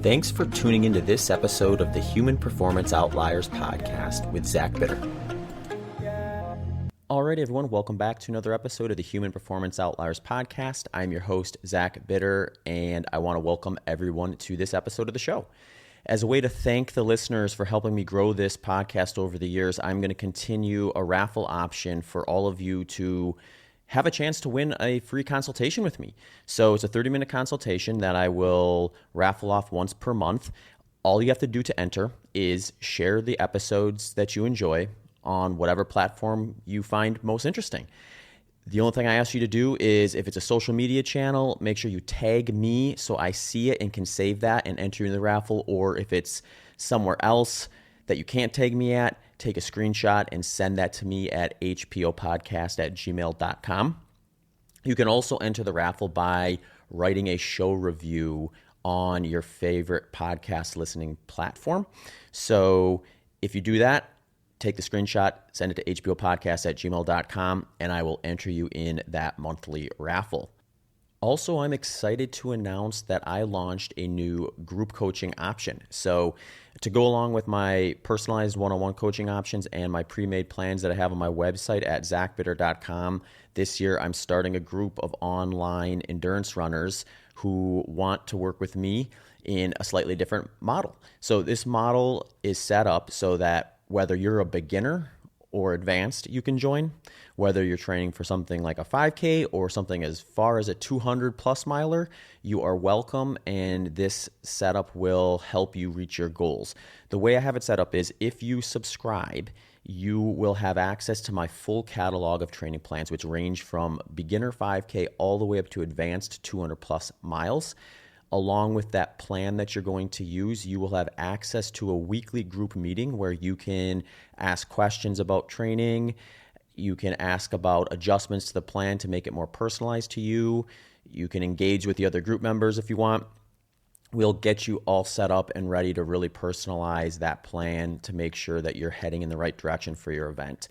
Thanks for tuning into this episode of the Human Performance Outliers podcast with Zach Bitter. Alright everyone, welcome back to another episode of the Human Performance Outliers podcast. I'm your host, Zach Bitter, and I want to welcome everyone to this episode of the show. As a way to thank the listeners for helping me grow this podcast over the years, I'm going to continue a raffle option for all of you to have a chance to win a free consultation with me. So it's a 30-minute consultation that I will raffle off once per month. All you have to do to enter is share the episodes that you enjoy on whatever platform you find most interesting. The only thing I ask you to do is, if it's a social media channel, make sure you tag me so I see it and can save that and enter in the raffle. Or if it's somewhere else that you can't tag me at, take a screenshot and send that to me at hpopodcast@gmail.com. You can also enter the raffle by writing a show review on your favorite podcast listening platform. So if you do that, take the screenshot, send it to hpopodcast@gmail.com, and I will enter you in that monthly raffle. Also, I'm excited to announce that I launched a new group coaching option. So to go along with my personalized one-on-one coaching options and my pre-made plans that I have on my website at zachbitter.com, this year I'm starting a group of online endurance runners who want to work with me in a slightly different model. So this model is set up so that whether you're a beginner or advanced, you can join. Whether you're training for something like a 5K or something as far as a 200 plus miler, you are welcome, and this setup will help you reach your goals. The way I have it set up is, if you subscribe, you will have access to my full catalog of training plans, which range from beginner 5K all the way up to advanced 200 plus miles. Along with that plan that you're going to use, you will have access to a weekly group meeting where you can ask questions about training. You can ask about adjustments to the plan to make it more personalized to you. You can engage with the other group members if you want. We'll get you all set up and ready to really personalize that plan to make sure that you're heading in the right direction for your event.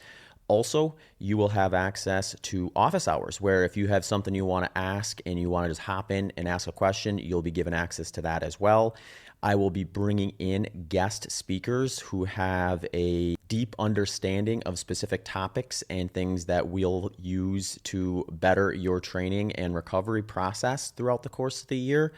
Also, you will have access to office hours, where if you have something you want to ask and you want to just hop in and ask a question, you'll be given access to that as well. I will be bringing in guest speakers who have a deep understanding of specific topics and things that we'll use to better your training and recovery process throughout the course of the year,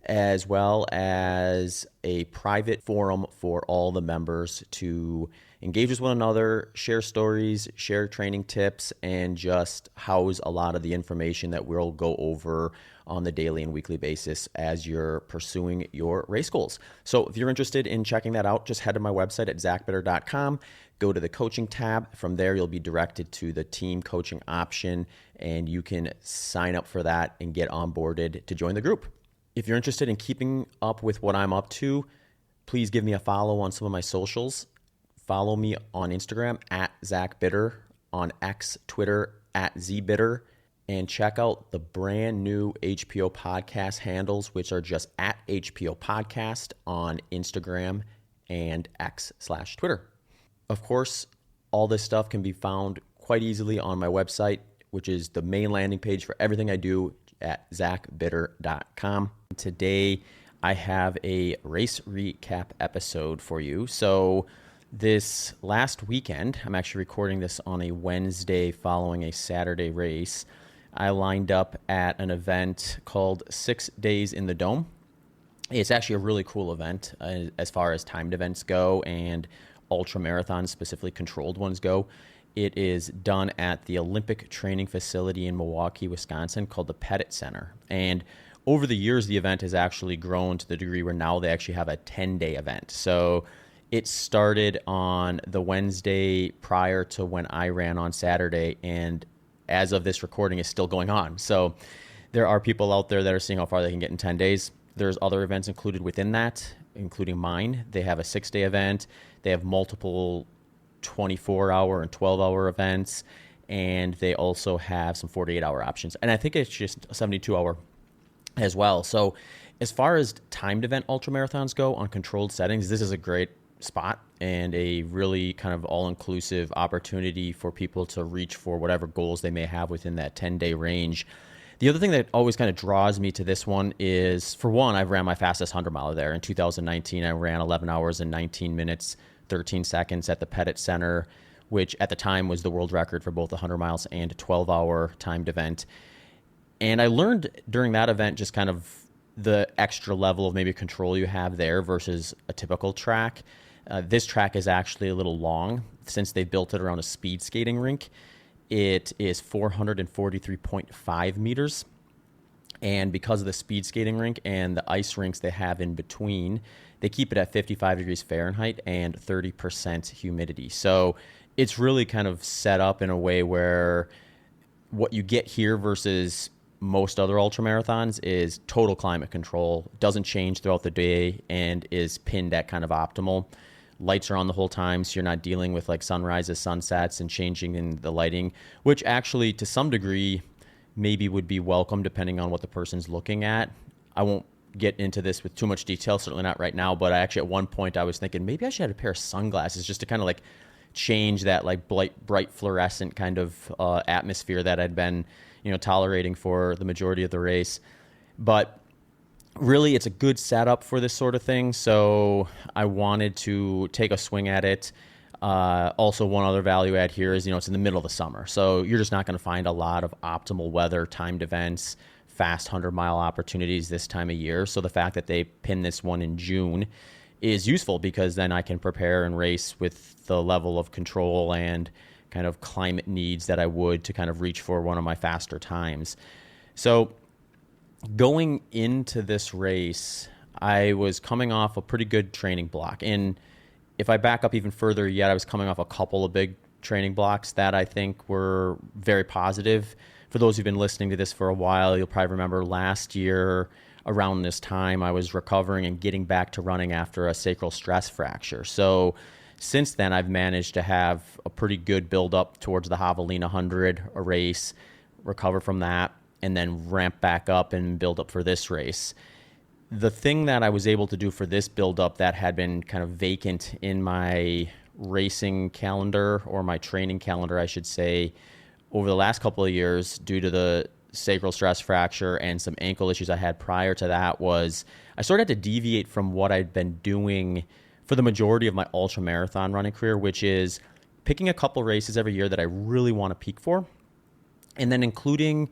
as well as a private forum for all the members to engage with one another, share stories, share training tips, and just house a lot of the information that we'll go over on the daily and weekly basis as you're pursuing your race goals. So if you're interested in checking that out, just head to my website at zachbitter.com, go to the coaching tab. From there, you'll be directed to the team coaching option, and you can sign up for that and get onboarded to join the group. If you're interested in keeping up with what I'm up to, please give me a follow on some of my socials. Follow me on Instagram at ZachBitter, on X, Twitter at ZBitter, and check out the brand new HPO podcast handles, which are just at HPO Podcast on Instagram and X/Twitter. Of course, all this stuff can be found quite easily on my website, which is the main landing page for everything I do at zachbitter.com. Today, I have a race recap episode for you. So this last weekend, I'm actually recording this on a Wednesday following a Saturday race, I lined up at an event called 6 Days in the Dome. It's actually a really cool event as far as timed events go and ultra marathons, specifically controlled ones, go. It is done at the Olympic training facility in Milwaukee, Wisconsin, called the Pettit Center. And over the years, the event has actually grown to the degree where now they actually have a 10-day event. So it started on the Wednesday prior to when I ran on Saturday, and as of this recording, is still going on. So there are people out there that are seeing how far they can get in 10 days. There's other events included within that, including mine. They have a 6-day event. They have multiple 24-hour and 12-hour events, and they also have some 48-hour options. And I think it's just a 72-hour as well. So as far as timed event ultramarathons go on controlled settings, this is a great spot and a really kind of all-inclusive opportunity for people to reach for whatever goals they may have within that 10-day range. The other thing that always kind of draws me to this one is, for one, I've ran my fastest 100 miler there. In 2019, I ran 11 hours and 19 minutes, 13 seconds at the Pettit Center, which at the time was the world record for both 100 miles and a 12-hour timed event. And I learned during that event just kind of the extra level of maybe control you have there versus a typical track. This track is actually a little long since they built it around a speed skating rink. It is 443.5 meters. And because of the speed skating rink and the ice rinks they have in between, they keep it at 55 degrees Fahrenheit and 30% humidity. So it's really kind of set up in a way where what you get here versus most other ultramarathons is total climate control, doesn't change throughout the day, and is pinned at kind of optimal. Lights are on the whole time, so you're not dealing with like sunrises, sunsets, and changing in the lighting, which actually to some degree maybe would be welcome depending on what the person's looking at. I won't get into this with too much detail, certainly not right now, but I actually at one point I was thinking maybe I should have a pair of sunglasses just to kind of like change that like bright fluorescent kind of atmosphere that I'd been tolerating for the majority of the race. But really, it's a good setup for this sort of thing, so I wanted to take a swing at it. Also, one other value add here is, it's in the middle of the summer, so you're just not going to find a lot of optimal weather, timed events, fast 100-mile opportunities this time of year. So the fact that they pin this one in June is useful because then I can prepare and race with the level of control and kind of climate needs that I would to kind of reach for one of my faster times. So going into this race, I was coming off a pretty good training block. And if I back up even further yet, I was coming off a couple of big training blocks that I think were very positive. For those who've been listening to this for a while, you'll probably remember last year around this time, I was recovering and getting back to running after a sacral stress fracture. So since then, I've managed to have a pretty good build up towards the Javelina 100, a race, recover from that, and then ramp back up and build up for this race. The thing that I was able to do for this build up that had been kind of vacant in my racing calendar, or my training calendar, I should say, over the last couple of years due to the sacral stress fracture and some ankle issues I had prior to that, was I sort of had to deviate from what I'd been doing for the majority of my ultramarathon running career, which is picking a couple races every year that I really want to peak for, and then including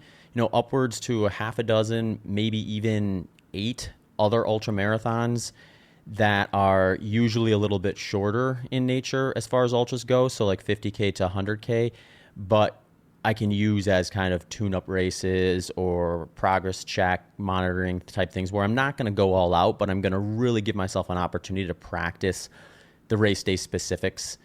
upwards to a half a dozen, maybe even 8 other ultramarathons that are usually a little bit shorter in nature as far as ultras go, so like 50K to 100K, but I can use as kind of tune-up races or progress check monitoring type things where I'm not going to go all out, but I'm going to really give myself an opportunity to practice the race day specifics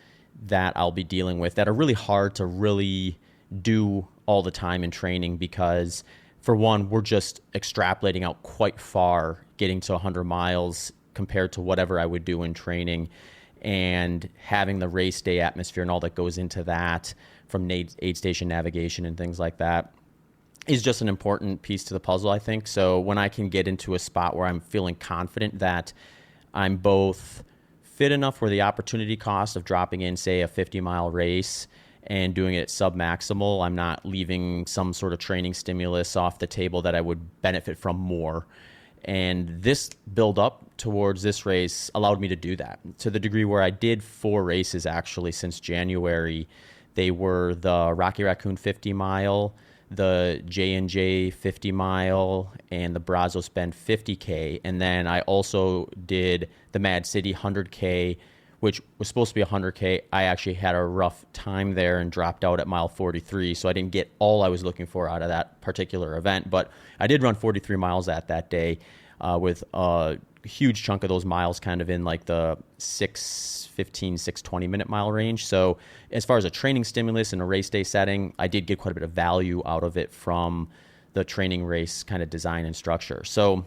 that I'll be dealing with that are really hard to really do all the time in training because, for one, we're just extrapolating out quite far getting to 100 miles compared to whatever I would do in training, and having the race day atmosphere and all that goes into that from aid station navigation and things like that is just an important piece to the puzzle, I think. So when I can get into a spot where I'm feeling confident that I'm both fit enough where the opportunity cost of dropping in, say, a 50-mile race and doing it sub-maximal, I'm not leaving some sort of training stimulus off the table that I would benefit from more. And this build up towards this race allowed me to do that to the degree where I did 4 races actually since January. They were the Rocky Raccoon 50 mile, the J&J 50 mile, and the Brazos Bend 50K. And then I also did the Mad City 100K, which was supposed to be 100K. I actually had a rough time there and dropped out at mile 43, so I didn't get all I was looking for out of that particular event. But I did run 43 miles that day with a huge chunk of those miles kind of in like the 6:15, 6:20 minute mile range. So as far as a training stimulus and a race day setting, I did get quite a bit of value out of it from the training race kind of design and structure. So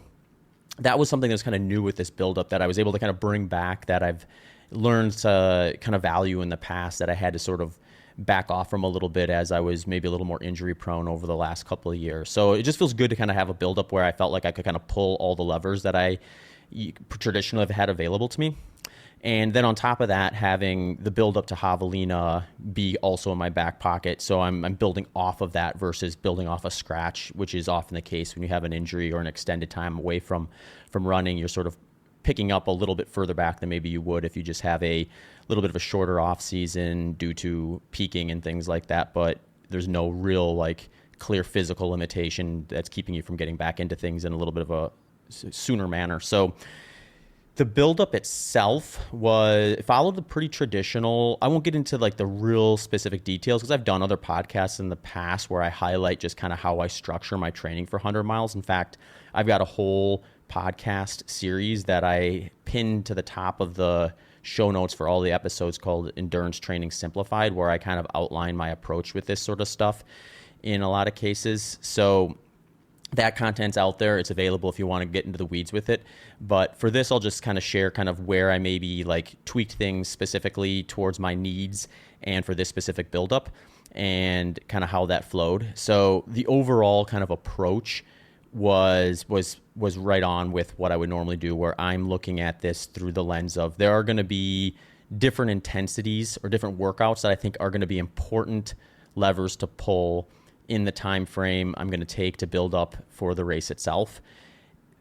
that was something that's kind of new with this buildup that I was able to kind of bring back, that I've learned to kind of value in the past, that I had to sort of back off from a little bit as I was maybe a little more injury prone over the last couple of years. So it just feels good to kind of have a buildup where I felt like I could kind of pull all the levers that I traditionally have had available to me. And then on top of that, having the build up to Javelina be also in my back pocket. So I'm building off of that versus building off a scratch, which is often the case when you have an injury or an extended time away from running. You're sort of picking up a little bit further back than maybe you would if you just have a little bit of a shorter off season due to peaking and things like that. But there's no real like clear physical limitation that's keeping you from getting back into things in a little bit of a sooner manner. So the buildup itself followed the pretty traditional. I won't get into like the real specific details because I've done other podcasts in the past where I highlight just kind of how I structure my training for 100 miles. In fact, I've got a whole podcast series that I pinned to the top of the show notes for all the episodes called Endurance Training Simplified, where I kind of outline my approach with this sort of stuff in a lot of cases. So that content's out there. It's available if you want to get into the weeds with it. But for this, I'll just kind of share kind of where I maybe like tweaked things specifically towards my needs and for this specific buildup and kind of how that flowed. So the overall kind of approach was right on with what I would normally do, where I'm looking at this through the lens of there are going to be different intensities or different workouts that I think are going to be important levers to pull in the time frame I'm going to take to build up for the race itself.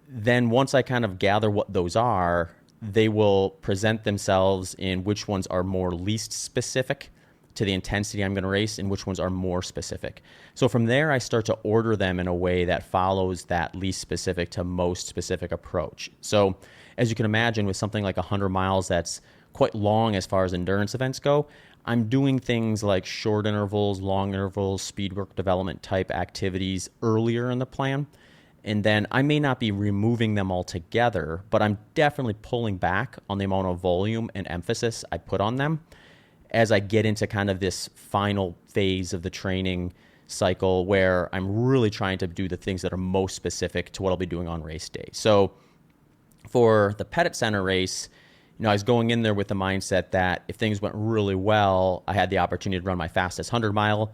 Then once I kind of gather what those are, they will present themselves in which ones are more least specific to the intensity I'm going to race and which ones are more specific. So from there, I start to order them in a way that follows that least specific to most specific approach. So as you can imagine, with something like 100 miles that's quite long as far as endurance events go, I'm doing things like short intervals, long intervals, speed work development type activities earlier in the plan. And then I may not be removing them altogether, but I'm definitely pulling back on the amount of volume and emphasis I put on them as I get into kind of this final phase of the training cycle where I'm really trying to do the things that are most specific to what I'll be doing on race day. So for the Pettit Center race, I was going in there with the mindset that if things went really well, I had the opportunity to run my fastest 100 mile.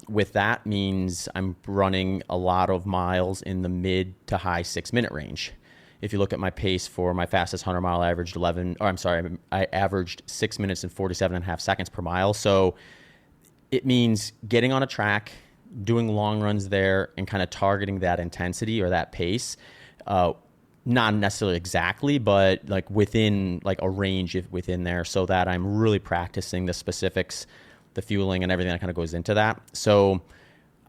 With that means I'm running a lot of miles in the mid to high 6-minute range. If you look at my pace for my fastest 100 mile, I averaged 6 minutes and 47 and a half seconds per mile. So it means getting on a track, doing long runs there, and kind of targeting that intensity or that pace. Not necessarily exactly, but like within like a range within there, so that I'm really practicing the specifics, the fueling and everything that kind of goes into that. So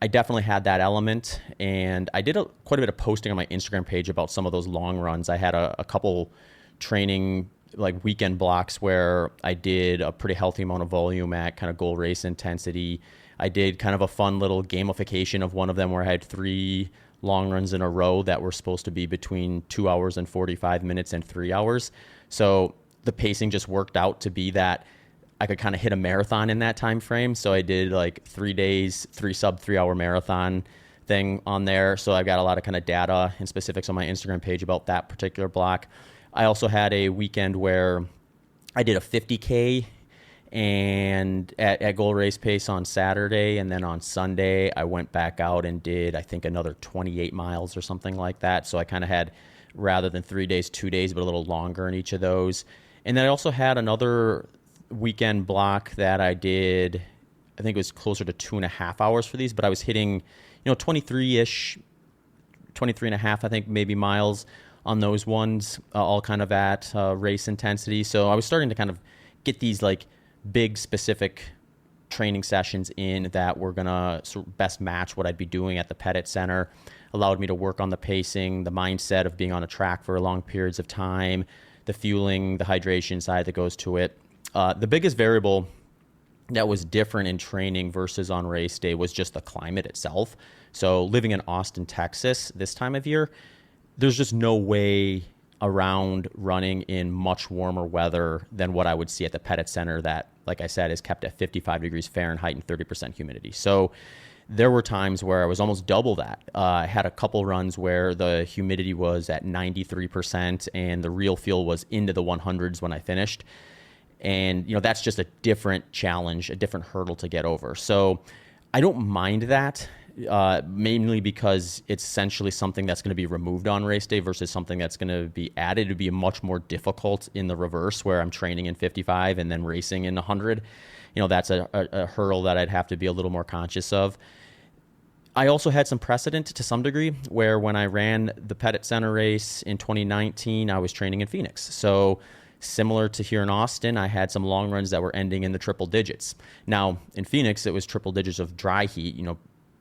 I definitely had that element, and I did quite a bit of posting on my Instagram page about some of those long runs. I had a couple training like weekend blocks where I did a pretty healthy amount of volume at kind of goal race intensity. I did kind of a fun little gamification of one of them where I had 3 long runs in a row that were supposed to be between 2 hours and 45 minutes and 3 hours. So the pacing just worked out to be that I could kind of hit a marathon in that time frame. So I did like 3 days, 3 sub 3 hour marathon thing on there. So I've got a lot of kind of data and specifics on my Instagram page about that particular block. I also had a weekend where I did a 50K and at goal race pace on Saturday, and then on Sunday I went back out and did I think another 28 miles or something like that. So I kind of had, rather than 3 days, 2 days, but a little longer in each of those. And then I also had another weekend block that I did, I think it was closer to 2.5 hours for these, but I was hitting 23-ish, 23 and a half I think maybe miles on those ones, all kind of at race intensity. So I was starting to kind of get these like big specific training sessions in that were going to sort of best match what I'd be doing at the Pettit Center. Allowed me to work on the pacing, the mindset of being on a track for long periods of time, the fueling, the hydration side that goes to it. The biggest variable that was different in training versus on race day was just the climate itself. So living in Austin, Texas this time of year, there's just no way around running in much warmer weather than what I would see at the Pettit Center that, like I said, is kept at 55 degrees Fahrenheit and 30% humidity. So there were times where I was almost double that. I had a couple runs where the humidity was at 93% and the real fuel was into the 100s when I finished. And, that's just a different challenge, a different hurdle to get over. So I don't mind that mainly because it's essentially something that's going to be removed on race day versus something that's going to be added. It would be much more difficult in the reverse, where I'm training in 55 and then racing in 100. That's a hurdle that I'd have to be a little more conscious of. I also had some precedent to some degree, where when I ran the Pettit Center race in 2019, I was training in Phoenix. So similar to here in Austin, I had some long runs that were ending in the triple digits. Now, in Phoenix, it was triple digits of dry heat,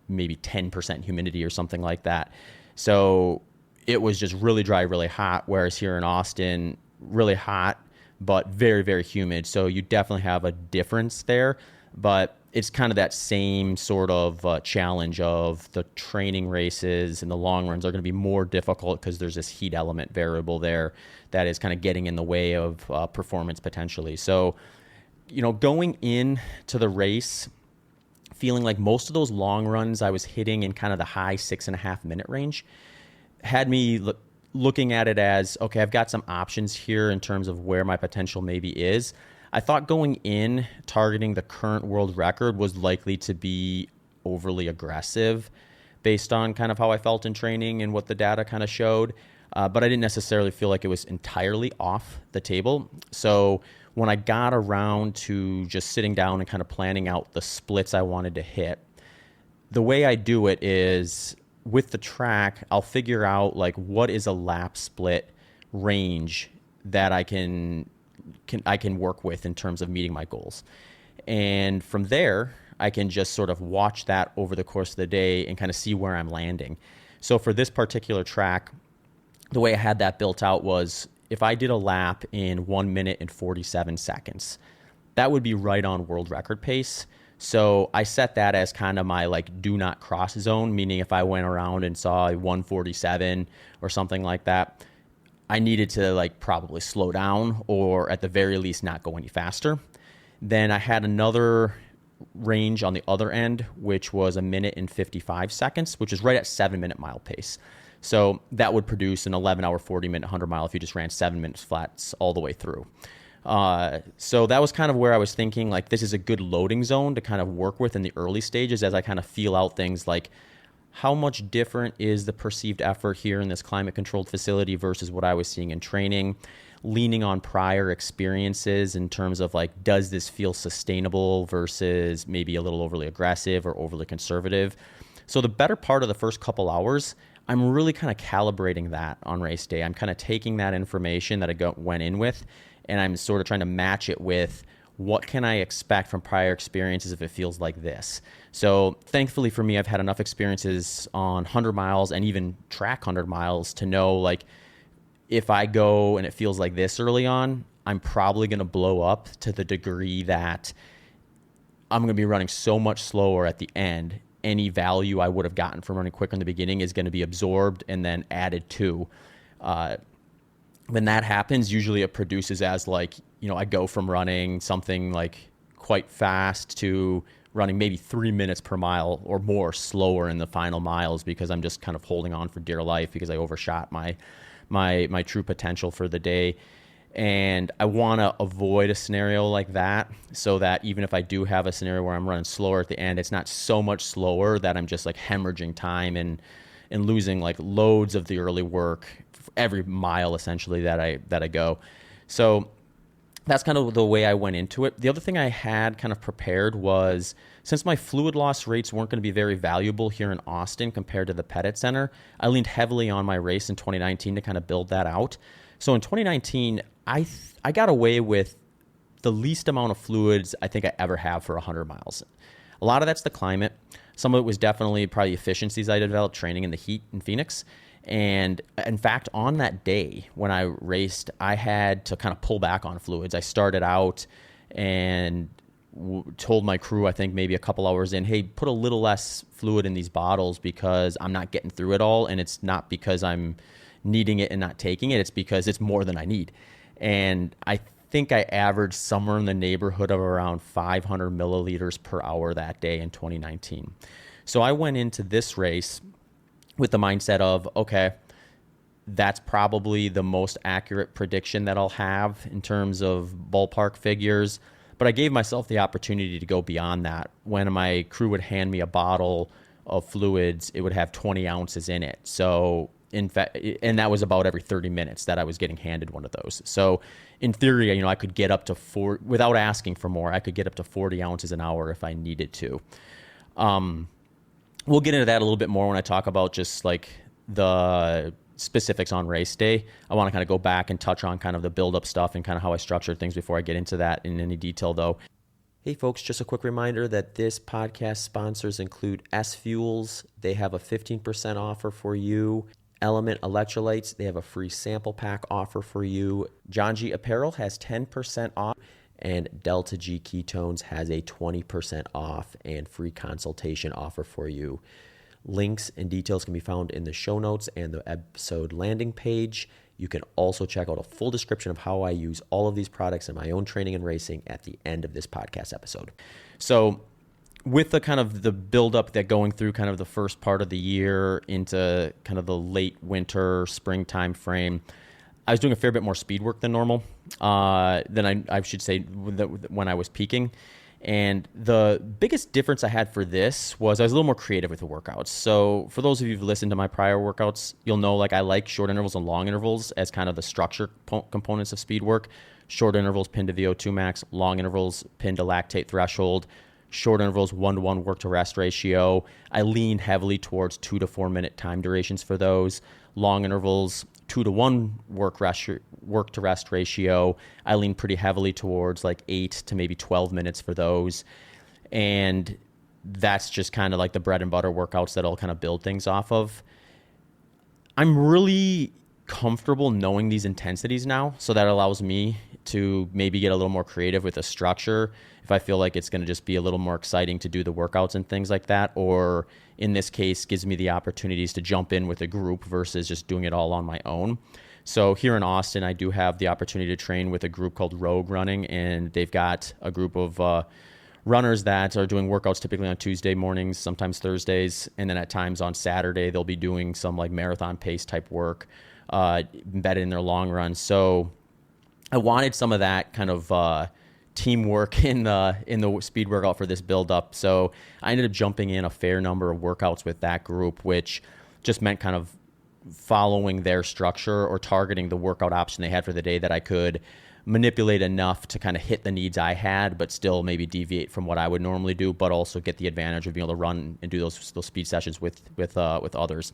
maybe 10% humidity or something like that. So it was just really dry, really hot, whereas here in Austin, really hot, but very, very humid. So you definitely have a difference there. But it's kind of that same sort of challenge of the training races and the long runs are going to be more difficult because there's this heat element variable there that is kind of getting in the way of performance potentially. So, going into the race, feeling like most of those long runs I was hitting in kind of the high 6.5 minute range had me looking at it as, okay, I've got some options here in terms of where my potential maybe is. I thought going in, targeting the current world record was likely to be overly aggressive based on kind of how I felt in training and what the data kind of showed. But I didn't necessarily feel like it was entirely off the table. So when I got around to just sitting down and kind of planning out the splits I wanted to hit, the way I do it is with the track, I'll figure out like what is a lap split range that I can work with in terms of meeting my goals. And from there, I can just sort of watch that over the course of the day and kind of see where I'm landing. So for this particular track, the way I had that built out was if I did a lap in 1 minute and 47 seconds, that would be right on world record pace. So I set that as kind of my like do not cross zone, meaning if I went around and saw a 147 or something like that, I needed to like probably slow down or at the very least not go any faster. Then I had another range on the other end, which was 1 minute and 55 seconds, which is right at 7 minute mile pace. So that would produce an 11 hour, 40 minute 100 mile if you just ran 7 minutes flats all the way through. So that was kind of where I was thinking like this is a good loading zone to kind of work with in the early stages as I kind of feel out things like how much different is the perceived effort here in this climate-controlled facility versus what I was seeing in training, leaning on prior experiences in terms of like, does this feel sustainable versus maybe a little overly aggressive or overly conservative? So the better part of the first couple hours, I'm really kind of calibrating that on race day. I'm kind of taking that information that I went in with, and I'm sort of trying to match it with what can I expect from prior experiences if it feels like this? So thankfully for me, I've had enough experiences on 100 miles and even track 100 miles to know like if I go and it feels like this early on, I'm probably going to blow up to the degree that I'm going to be running so much slower at the end. Any value I would have gotten from running quicker in the beginning is going to be absorbed and then added to. When that happens, usually it produces as like, I go from running something like quite fast to running maybe 3 minutes per mile or more slower in the final miles because I'm just kind of holding on for dear life because I overshot my true potential for the day. And I want to avoid a scenario like that so that even if I do have a scenario where I'm running slower at the end, it's not so much slower that I'm just like hemorrhaging time and losing like loads of the early work every mile essentially that I go. So that's kind of the way I went into it. The other thing I had kind of prepared was, since my fluid loss rates weren't going to be very valuable here in Austin compared to the Pettit Center, I leaned heavily on my race in 2019 to kind of build that out. So in 2019, I got away with the least amount of fluids I think I ever have for 100 miles. A lot of that's the climate. Some of it was definitely probably efficiencies I developed training in the heat in Phoenix. And in fact, on that day when I raced, I had to kind of pull back on fluids. I started out and told my crew, I think maybe a couple hours in, hey, put a little less fluid in these bottles because I'm not getting through it all. And it's not because I'm needing it and not taking it. It's because it's more than I need. And I think I averaged somewhere in the neighborhood of around 500 milliliters per hour that day in 2019. So I went into this race with the mindset of, okay, that's probably the most accurate prediction that I'll have in terms of ballpark figures. But I gave myself the opportunity to go beyond that. When my crew would hand me a bottle of fluids, it would have 20 ounces in it. So in fact, and that was about every 30 minutes that I was getting handed one of those. So in theory, I could get up to without asking for more, I could get up to 40 ounces an hour if I needed to. We'll get into that a little bit more when I talk about just like the specifics on race day. I want to kind of go back and touch on kind of the build-up stuff and kind of how I structured things before I get into that in any detail, though. Hey, folks, just a quick reminder that this podcast sponsors include S Fuels. They have a 15% offer for you. Element Electrolytes, they have a free sample pack offer for you. John G Apparel has 10% off. And Delta G Ketones has a 20% off and free consultation offer for you. Links and details can be found in the show notes and the episode landing page. You can also check out a full description of how I use all of these products in my own training and racing at the end of this podcast episode. So with the kind of the buildup that going through kind of the first part of the year into kind of the late winter, springtime frame, I was doing a fair bit more speed work than normal, than I should say when I was peaking. And the biggest difference I had for this was I was a little more creative with the workouts. So for those of you who've listened to my prior workouts, you'll know like I like short intervals and long intervals as kind of the structure components of speed work. Short intervals pinned to VO2 max, long intervals pinned to lactate threshold, short intervals 1-to-1 work to rest ratio. I lean heavily towards 2 to 4 minute time durations for those. Long intervals 2-to-1 work to rest ratio. I lean pretty heavily towards like 8 to maybe 12 minutes for those. And that's just kind of like the bread and butter workouts that I'll kind of build things off of. I'm really comfortable knowing these intensities now, so that allows me to maybe get a little more creative with a structure if I feel like it's going to just be a little more exciting to do the workouts and things like that, or in this case gives me the opportunities to jump in with a group versus just doing it all on my own. So here in Austin, I do have the opportunity to train with a group called Rogue Running, and they've got a group of runners that are doing workouts typically on Tuesday mornings, sometimes Thursdays, and then at times on Saturday they'll be doing some like marathon pace type work embedded in their long run. So I wanted some of that kind of teamwork in the speed workout for this build up. So I ended up jumping in a fair number of workouts with that group, which just meant kind of following their structure or targeting the workout option they had for the day that I could manipulate enough to kind of hit the needs I had, but still maybe deviate from what I would normally do, but also get the advantage of being able to run and do those speed sessions with others.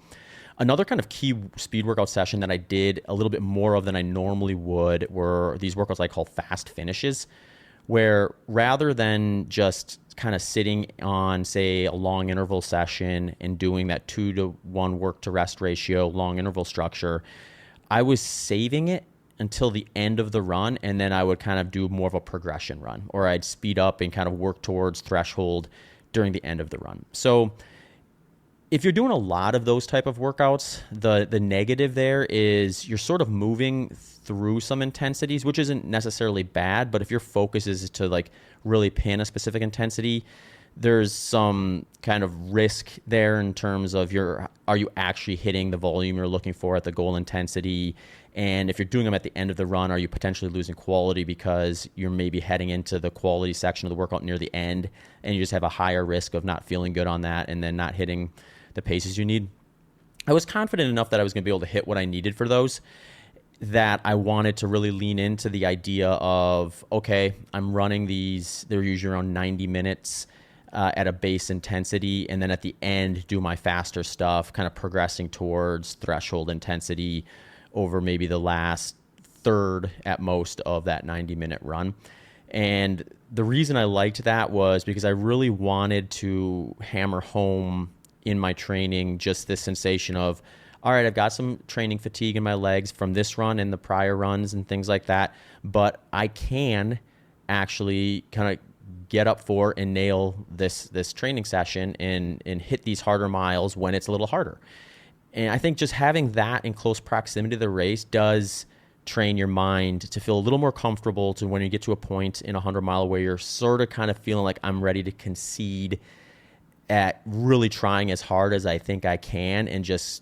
Another kind of key speed workout session that I did a little bit more of than I normally would were these workouts I call fast finishes, where rather than just kind of sitting on, say, a long interval session and doing that 2-to-1 work to rest ratio, long interval structure, I was saving it until the end of the run, and then I would kind of do more of a progression run, or I'd speed up and kind of work towards threshold during the end of the run. So if you're doing a lot of those type of workouts, the negative there is you're sort of moving through some intensities, which isn't necessarily bad, but if your focus is to like really pin a specific intensity, there's some kind of risk there in terms of are you actually hitting the volume you're looking for at the goal intensity? And if you're doing them at the end of the run, are you potentially losing quality because you're maybe heading into the quality section of the workout near the end and you just have a higher risk of not feeling good on that and then not hitting the paces you need? I was confident enough that I was going to be able to hit what I needed for those, that I wanted to really lean into the idea of, okay, I'm running these, they're usually around 90 minutes at a base intensity, and then at the end do my faster stuff, kind of progressing towards threshold intensity over maybe the last third at most of that 90-minute run. And the reason I liked that was because I really wanted to hammer home in my training just this sensation of, all right, I've got some training fatigue in my legs from this run and the prior runs and things like that, but I can actually kind of get up for and nail this training session and hit these harder miles when it's a little harder. And I think just having that in close proximity to the race does train your mind to feel a little more comfortable to when you get to a point in 100-mile where you're sort of kind of feeling like I'm ready to concede at really trying as hard as I think I can and just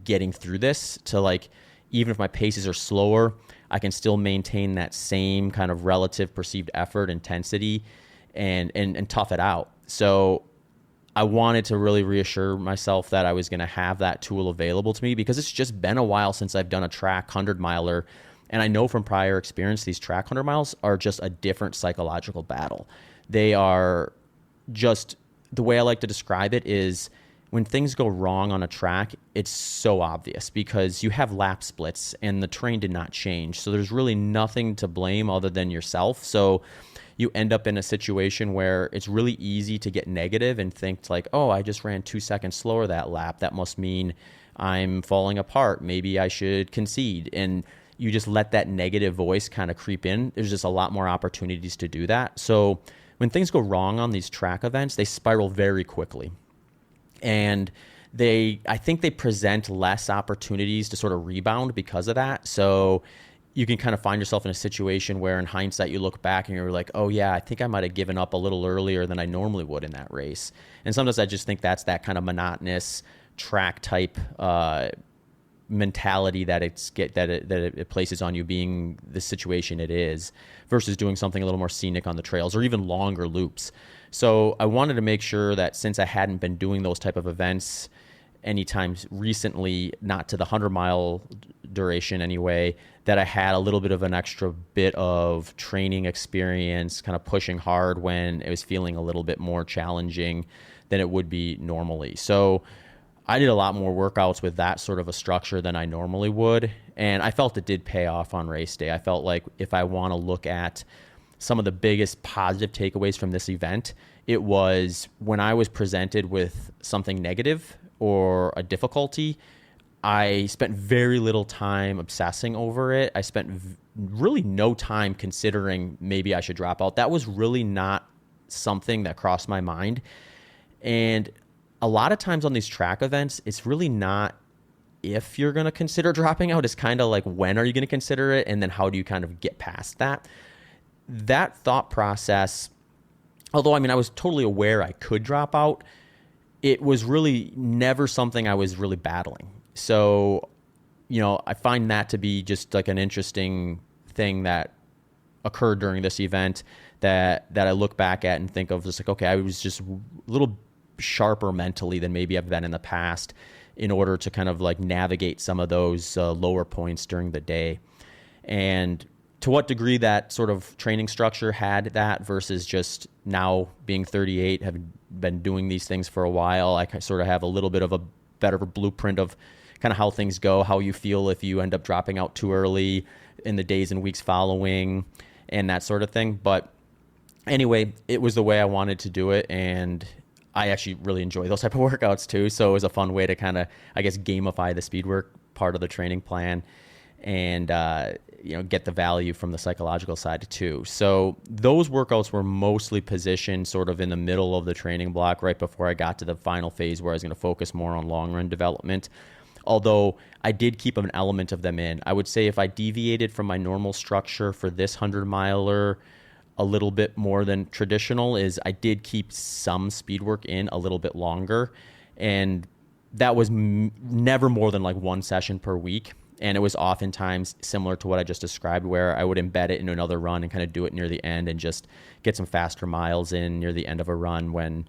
getting through this to, like, even if my paces are slower, I can still maintain that same kind of relative perceived effort intensity and tough it out. So I wanted to really reassure myself that I was going to have that tool available to me, because it's just been a while since I've done a track 100-miler. And I know from prior experience, these track 100 miles are just a different psychological battle. They are just, the way I like to describe it is, when things go wrong on a track, it's so obvious because you have lap splits and the terrain did not change. So there's really nothing to blame other than yourself. So you end up in a situation where it's really easy to get negative and think like, oh, I just ran 2 seconds slower that lap. That must mean I'm falling apart. Maybe I should concede. And you just let that negative voice kind of creep in. There's just a lot more opportunities to do that. So when things go wrong on these track events, they spiral very quickly. And I think they present less opportunities to sort of rebound because of that. So you can kind of find yourself in a situation where in hindsight, you look back and you're like, oh yeah, I think I might've given up a little earlier than I normally would in that race. And sometimes I just think that's that kind of monotonous track type, mentality that it places on you, being the situation it is, versus doing something a little more scenic on the trails or even longer loops. So I wanted to make sure that since I hadn't been doing those type of events anytime recently, not to the 100-mile duration anyway, that I had a little bit of an extra bit of training experience, kind of pushing hard when it was feeling a little bit more challenging than it would be normally. So I did a lot more workouts with that sort of a structure than I normally would. And I felt it did pay off on race day. I felt like if I want to look at some of the biggest positive takeaways from this event, it was when I was presented with something negative or a difficulty, I spent very little time obsessing over it. I spent really no time considering maybe I should drop out. That was really not something that crossed my mind. And a lot of times on these track events, it's really not if you're going to consider dropping out. It's kind of like, when are you going to consider it? And then how do you kind of get past that? That thought process, although I was totally aware I could drop out, it was really never something I was really battling. So, I find that to be just like an interesting thing that occurred during this event that I look back at and think of just like, okay, I was just a little sharper mentally than maybe I've been in the past in order to kind of like navigate some of those lower points during the day. And to what degree that sort of training structure had that versus just now being 38, have been doing these things for a while, I sort of have a little bit of a better blueprint of kind of how things go, how you feel if you end up dropping out too early in the days and weeks following, and that sort of thing. But anyway, it was the way I wanted to do it, and I actually really enjoy those type of workouts too. So it was a fun way to kind of, I guess, gamify the speed work part of the training plan, and get the value from the psychological side too. So those workouts were mostly positioned sort of in the middle of the training block, right before I got to the final phase where I was going to focus more on long run development. Although I did keep an element of them in. I would say if I deviated from my normal structure for this 100-miler a little bit more than traditional, is I did keep some speed work in a little bit longer. And that was never more than like one session per week. And it was oftentimes similar to what I just described, where I would embed it into another run and kind of do it near the end and just get some faster miles in near the end of a run when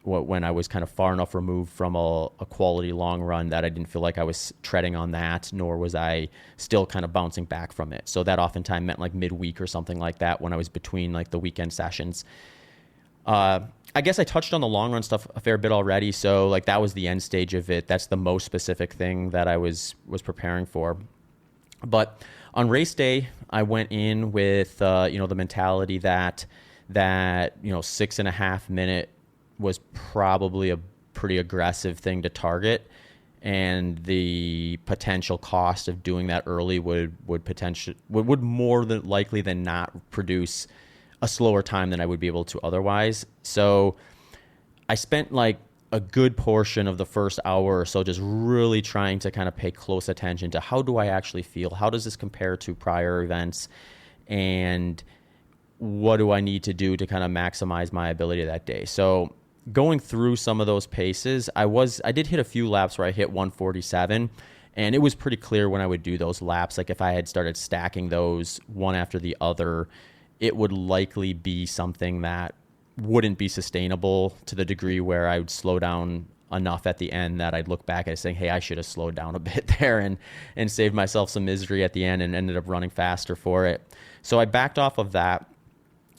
I was kind of far enough removed from a quality long run that I didn't feel like I was treading on that, nor was I still kind of bouncing back from it. So that oftentimes meant like midweek or something like that when I was between like the weekend sessions. I guess I touched on the long run stuff a fair bit already. So like that was the end stage of it. That's the most specific thing that I was preparing for. But on race day, I went in with, the mentality that 6.5 minute was probably a pretty aggressive thing to target. And the potential cost of doing that early would more than likely than not produce a slower time than I would be able to otherwise. So I spent like a good portion of the first hour or so just really trying to kind of pay close attention to how do I actually feel? How does this compare to prior events? And what do I need to do to kind of maximize my ability that day? So going through some of those paces, I did hit a few laps where I hit 147, and it was pretty clear when I would do those laps, like if I had started stacking those one after the other, it would likely be something that wouldn't be sustainable to the degree where I would slow down enough at the end that I'd look back at it saying, hey, I should have slowed down a bit there and saved myself some misery at the end and ended up running faster for it. So I backed off of that.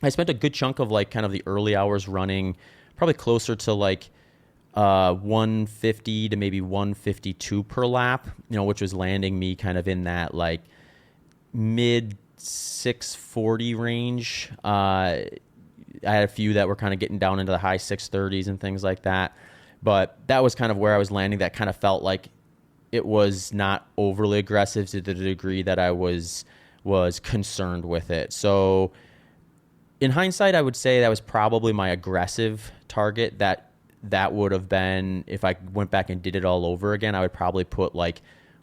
I spent a good chunk of like kind of the early hours running, probably closer to like 150 to maybe 152 per lap, which was landing me kind of in that like mid 640 range. I had a few that were kind of getting down into the high 630s and things like that. But that was kind of where I was landing. That kind of felt like it was not overly aggressive to the degree that I was concerned with it. So in hindsight, I would say that was probably my aggressive target. That would have been, if I went back and did it all over again, I would probably put like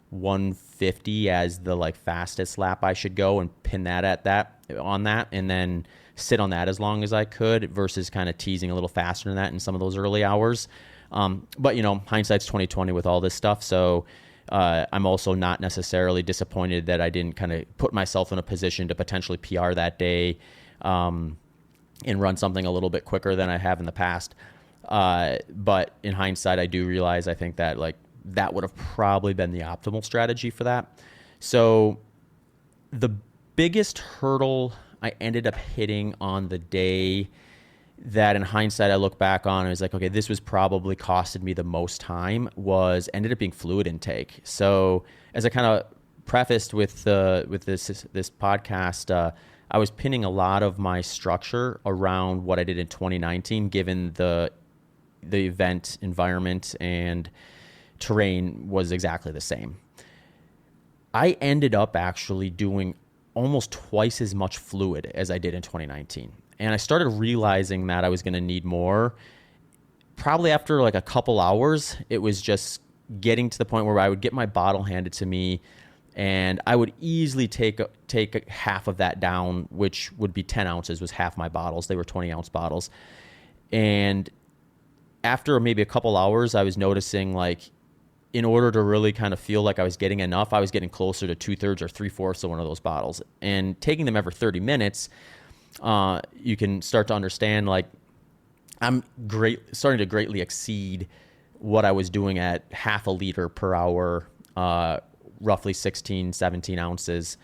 150 as the like fastest lap I should go and pin that on that, and then sit on that as long as I could versus kind of teasing a little faster than that in some of those early hours. But hindsight's 2020 with all this stuff. So I'm also not necessarily disappointed that I didn't kind of put myself in a position to potentially PR that day and run something a little bit quicker than I have in the past. But in hindsight, I do realize, I think that like that would have probably been the optimal strategy for that. So the biggest hurdle I ended up hitting on the day that in hindsight I look back on and was like, okay, this was probably costed me the most time, ended up being fluid intake. So as I kind of prefaced with this podcast, I was pinning a lot of my structure around what I did in 2019, given the event environment and terrain was exactly the same. I ended up actually doing almost twice as much fluid as I did in 2019. And I started realizing that I was going to need more. Probably after like a couple hours, it was just getting to the point where I would get my bottle handed to me and I would easily take half of that down, which would be 10 ounces was half my bottles. They were 20-ounce bottles. And after maybe a couple hours, I was noticing like in order to really kind of feel like I was getting enough, I was getting closer to 2/3 or 3/4 of one of those bottles. And taking them every 30 minutes, you can start to understand like I'm starting to greatly exceed what I was doing at half a liter per hour, roughly 16, 17 ounces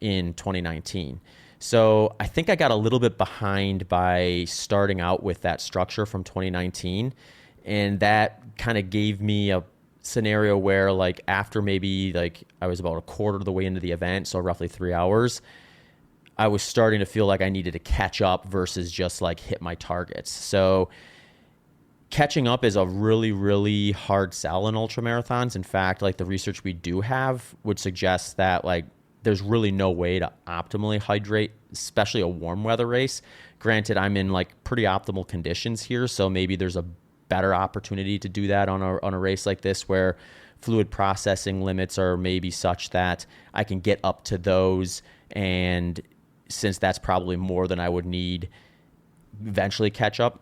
in 2019. So I think I got a little bit behind by starting out with that structure from 2019. And that kind of gave me a scenario where like after maybe like I was about a quarter of the way into the event, so roughly 3 hours, I was starting to feel like I needed to catch up versus just like hit my targets. So catching up is a really, really hard sell in ultramarathons. In fact, like the research we do have would suggest that like there's really no way to optimally hydrate, especially a warm weather race. Granted, I'm in like pretty optimal conditions here, so maybe there's a better opportunity to do that on a race like this where fluid processing limits are maybe such that I can get up to those, and since that's probably more than I would need, eventually catch up.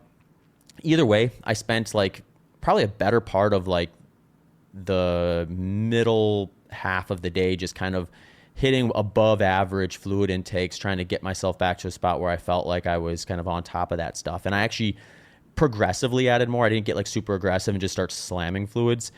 Either way, I spent like probably a better part of like the middle half of the day just kind of hitting above average fluid intakes, trying to get myself back to a spot where I felt like I was kind of on top of that stuff. And I actually progressively added more. I didn't get like super aggressive and just start slamming fluids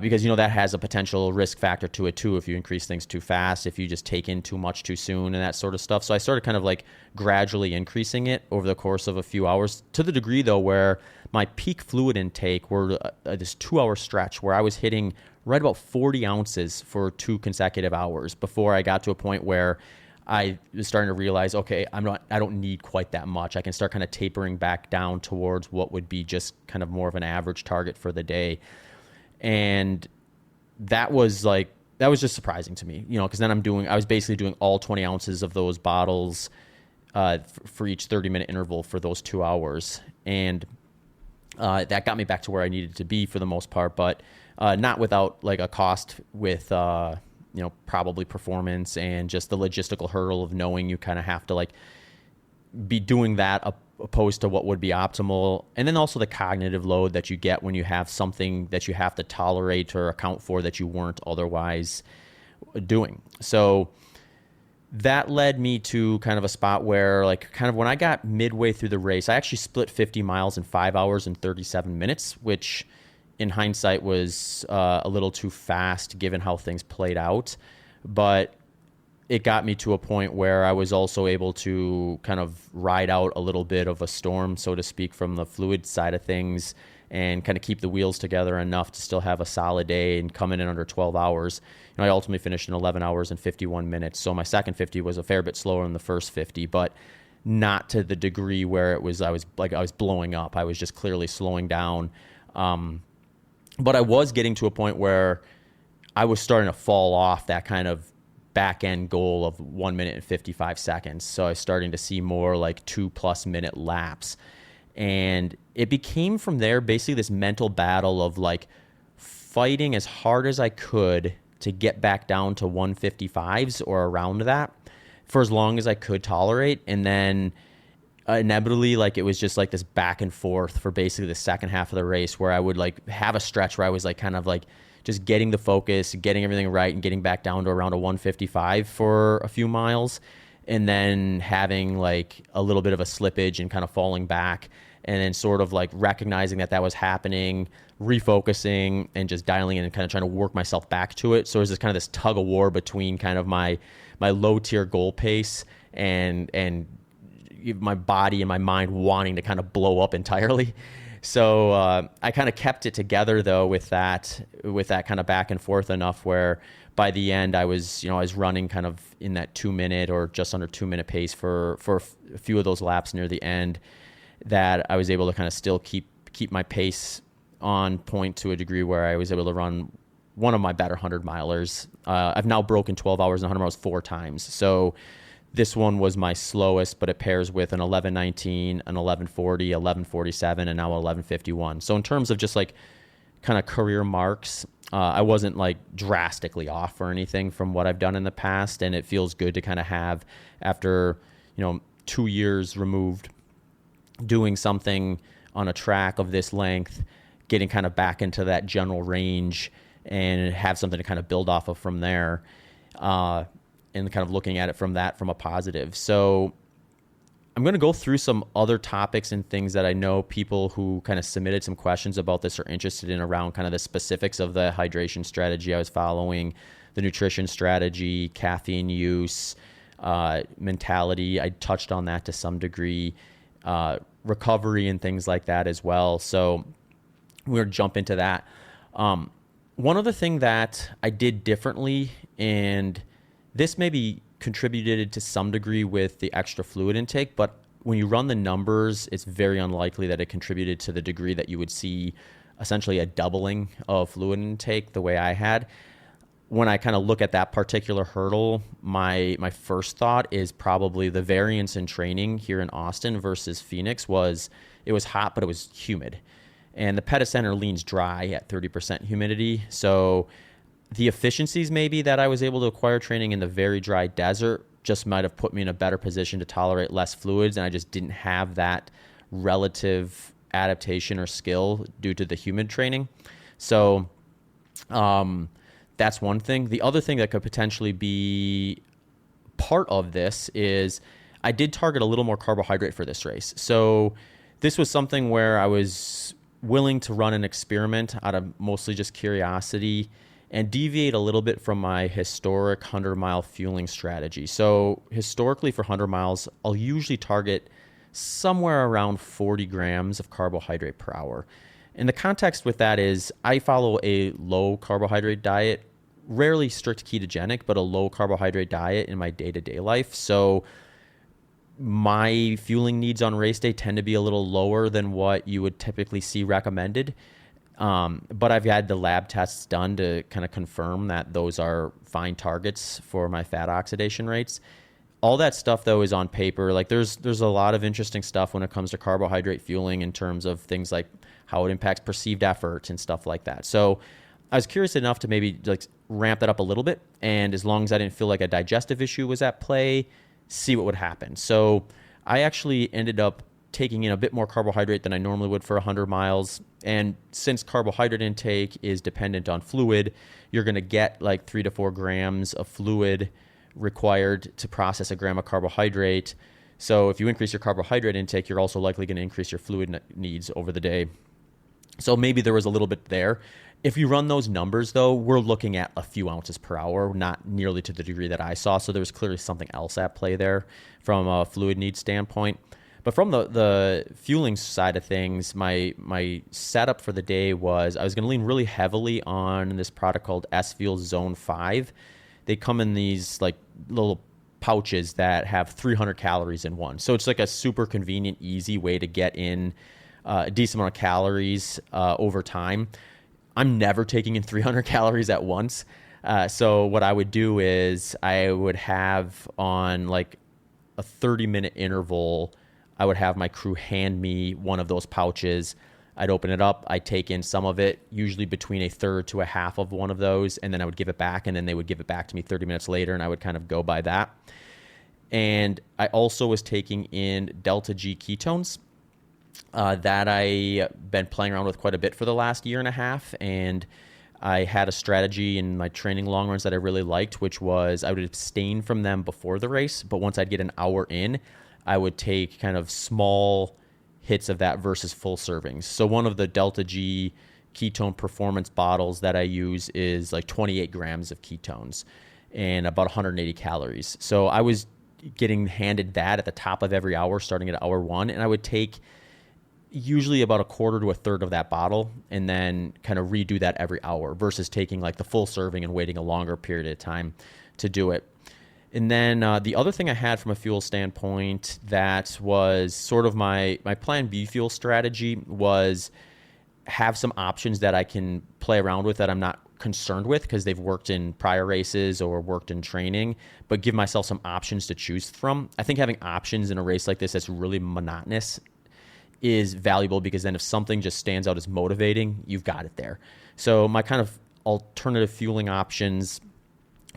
because, that has a potential risk factor to it too. If you increase things too fast, if you just take in too much too soon and that sort of stuff. So I started kind of like gradually increasing it over the course of a few hours, to the degree though where my peak fluid intake were this 2-hour stretch where I was hitting right about 40 ounces for 2 consecutive hours before I got to a point where I was starting to realize, okay, I don't need quite that much. I can start kind of tapering back down towards what would be just kind of more of an average target for the day. And that was just surprising to me, because then I was basically doing all 20 ounces of those bottles for each 30-minute interval for those 2 hours. And that got me back to where I needed to be for the most part, but not without like a cost with, probably performance and just the logistical hurdle of knowing you kind of have to like be doing that opposed to what would be optimal. And then also the cognitive load that you get when you have something that you have to tolerate or account for that you weren't otherwise doing. So that led me to kind of a spot where, like, kind of when I got midway through the race, I actually split 50 miles in 5 hours and 37 minutes, which in hindsight was a little too fast given how things played out. But it got me to a point where I was also able to kind of ride out a little bit of a storm, so to speak, from the fluid side of things, and kind of keep the wheels together enough to still have a solid day and come in under 12 hours. I ultimately finished in 11 hours and 51 minutes. So my second 50 was a fair bit slower than the first 50, but not to the degree where I was blowing up. I was just clearly slowing down. But I was getting to a point where I was starting to fall off that kind of back end goal of 1 minute and 55 seconds. So I was starting to see more like 2+ minute laps. And it became from there basically this mental battle of like fighting as hard as I could to get back down to 155s or around that for as long as I could tolerate. And then inevitably, like, it was just like this back and forth for basically the second half of the race, where I would like have a stretch where I was like kind of like just getting the focus, getting everything right, and getting back down to around a 155 for a few miles, and then having like a little bit of a slippage and kind of falling back, and then sort of like recognizing that was happening, refocusing, and just dialing in and kind of trying to work myself back to it. So there's this kind of this tug of war between kind of my low tier goal pace and my body and my mind wanting to kind of blow up entirely. So I kind of kept it together though with that kind of back and forth enough where by the end I was running kind of in that 2 minute or just under 2 minute pace for a few of those laps near the end, that I was able to kind of still keep my pace on point to a degree where I was able to run one of my better 100 milers. I've now broken 12 hours and 100 miles 4 times. So this one was my slowest, but it pairs with an 11:19, an 11:40, 11:47, and now 11:51. So in terms of just like kind of career marks, I wasn't like drastically off or anything from what I've done in the past. And it feels good to kind of have, after, 2 years removed, doing something on a track of this length, getting kind of back into that general range and have something to kind of build off of from there, and kind of looking at it from a positive. So I'm going to go through some other topics and things that I know people who kind of submitted some questions about this are interested in, around kind of the specifics of the hydration strategy I was following, the nutrition strategy, caffeine use, mentality. I touched on that to some degree, recovery and things like that as well. So we're going to jump into that. One other thing that I did differently, and this maybe contributed to some degree with the extra fluid intake, but when you run the numbers, it's very unlikely that it contributed to the degree that you would see essentially a doubling of fluid intake the way I had. When I kind of look at that particular hurdle, my first thought is probably the variance in training here in Austin versus Phoenix it was hot, but it was humid. And the Pettit Center leans dry at 30% humidity. So the efficiencies maybe that I was able to acquire training in the very dry desert just might have put me in a better position to tolerate less fluids, and I just didn't have that relative adaptation or skill due to the humid training. So that's one thing. The other thing that could potentially be part of this is I did target a little more carbohydrate for this race. So this was something where I was willing to run an experiment out of mostly just curiosity and deviate a little bit from my historic 100-mile fueling strategy. So historically for 100 miles, I'll usually target somewhere around 40 grams of carbohydrate per hour. And the context with that is I follow a low carbohydrate diet, rarely strict ketogenic, but a low carbohydrate diet in my day-to-day life. So my fueling needs on race day tend to be a little lower than what you would typically see recommended. But I've had the lab tests done to kind of confirm that those are fine targets for my fat oxidation rates. All that stuff, though, is on paper. Like there's a lot of interesting stuff when it comes to carbohydrate fueling in terms of things like how it impacts perceived effort and stuff like that. So I was curious enough to maybe like ramp that up a little bit. And as long as I didn't feel like a digestive issue was at play, see what would happen. So I actually ended up taking in a bit more carbohydrate than I normally would for 100 miles. And since carbohydrate intake is dependent on fluid, you're going to get like 3 to 4 grams of fluid required to process a gram of carbohydrate. So if you increase your carbohydrate intake, you're also likely going to increase your fluid needs over the day. So maybe there was a little bit there. If you run those numbers, though, we're looking at a few ounces per hour, not nearly to the degree that I saw. So there was clearly something else at play there from a fluid need standpoint. But from the fueling side of things, my setup for the day was I was going to lean really heavily on this product called S-Fuel Zone 5. They come in these like little pouches that have 300 calories in one. So it's like a super convenient, easy way to get in a decent amount of calories over time. I'm never taking in 300 calories at once. So what I would do is I would have on like a 30-minute interval, I would have my crew hand me one of those pouches. I'd open it up. I'd take in some of it, usually between a third to a half of one of those, and then I would give it back, and then they would give it back to me 30 minutes later, and I would kind of go by that. And I also was taking in Delta G ketones that I've been playing around with quite a bit for the last year and a half, and I had a strategy in my training long runs that I really liked, which was I would abstain from them before the race, but once I'd get an hour in, I would take kind of small hits of that versus full servings. So one of the Delta G ketone performance bottles that I use is like 28 grams of ketones and about 180 calories. So I was getting handed that at the top of every hour starting at hour 1, and I would take usually about a quarter to a third of that bottle and then kind of redo that every hour versus taking like the full serving and waiting a longer period of time to do it. And then the other thing I had from a fuel standpoint that was sort of my plan B fuel strategy was have some options that I can play around with that I'm not concerned with because they've worked in prior races or worked in training, but give myself some options to choose from. I think having options in a race like this that's really monotonous is valuable because then if something just stands out as motivating, you've got it there. So my kind of alternative fueling options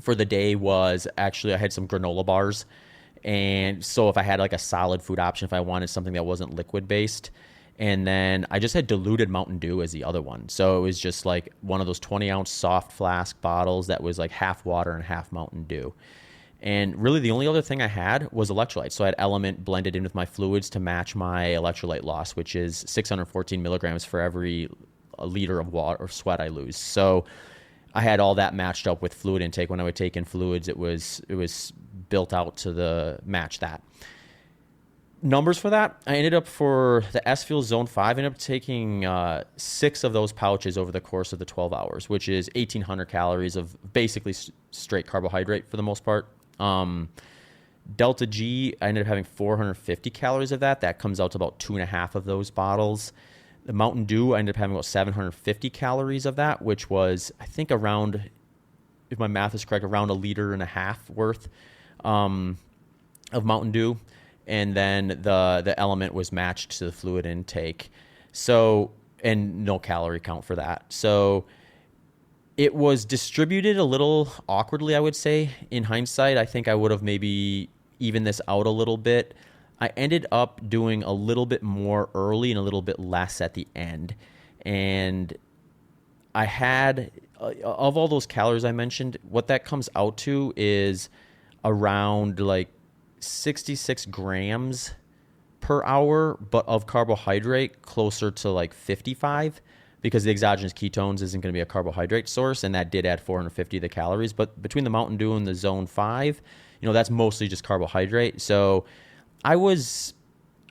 for the day was actually I had some granola bars. And so if I had like a solid food option, if I wanted something that wasn't liquid based, and then I just had diluted Mountain Dew as the other one. So it was just like one of those 20-ounce soft flask bottles that was like half water and half Mountain Dew. And really the only other thing I had was electrolytes. So I had Element blended in with my fluids to match my electrolyte loss, which is 614 milligrams for every liter of water or sweat I lose. So I had all that matched up with fluid intake. When I would take in fluids, it was built out to the match that. Numbers for that, I ended up for the S-Fuel Zone 5, I ended up taking 6 of those pouches over the course of the 12 hours, which is 1,800 calories of basically straight carbohydrate for the most part. Delta G, I ended up having 450 calories of that. That comes out to about 2.5 of those bottles. The Mountain Dew, I ended up having about 750 calories of that, which was, I think, around, if my math is correct, around 1.5 liters worth of Mountain Dew. And then the Element was matched to the fluid intake. So, and no calorie count for that. So it was distributed a little awkwardly, I would say. In hindsight, I think I would have maybe evened this out a little bit. I ended up doing a little bit more early and a little bit less at the end. And I had, of all those calories I mentioned, what that comes out to is around like 66 grams per hour, but of carbohydrate closer to like 55 because the exogenous ketones isn't going to be a carbohydrate source, and that did add 450 of the calories. But between the Mountain Dew and the Zone 5, that's mostly just carbohydrate. So I was,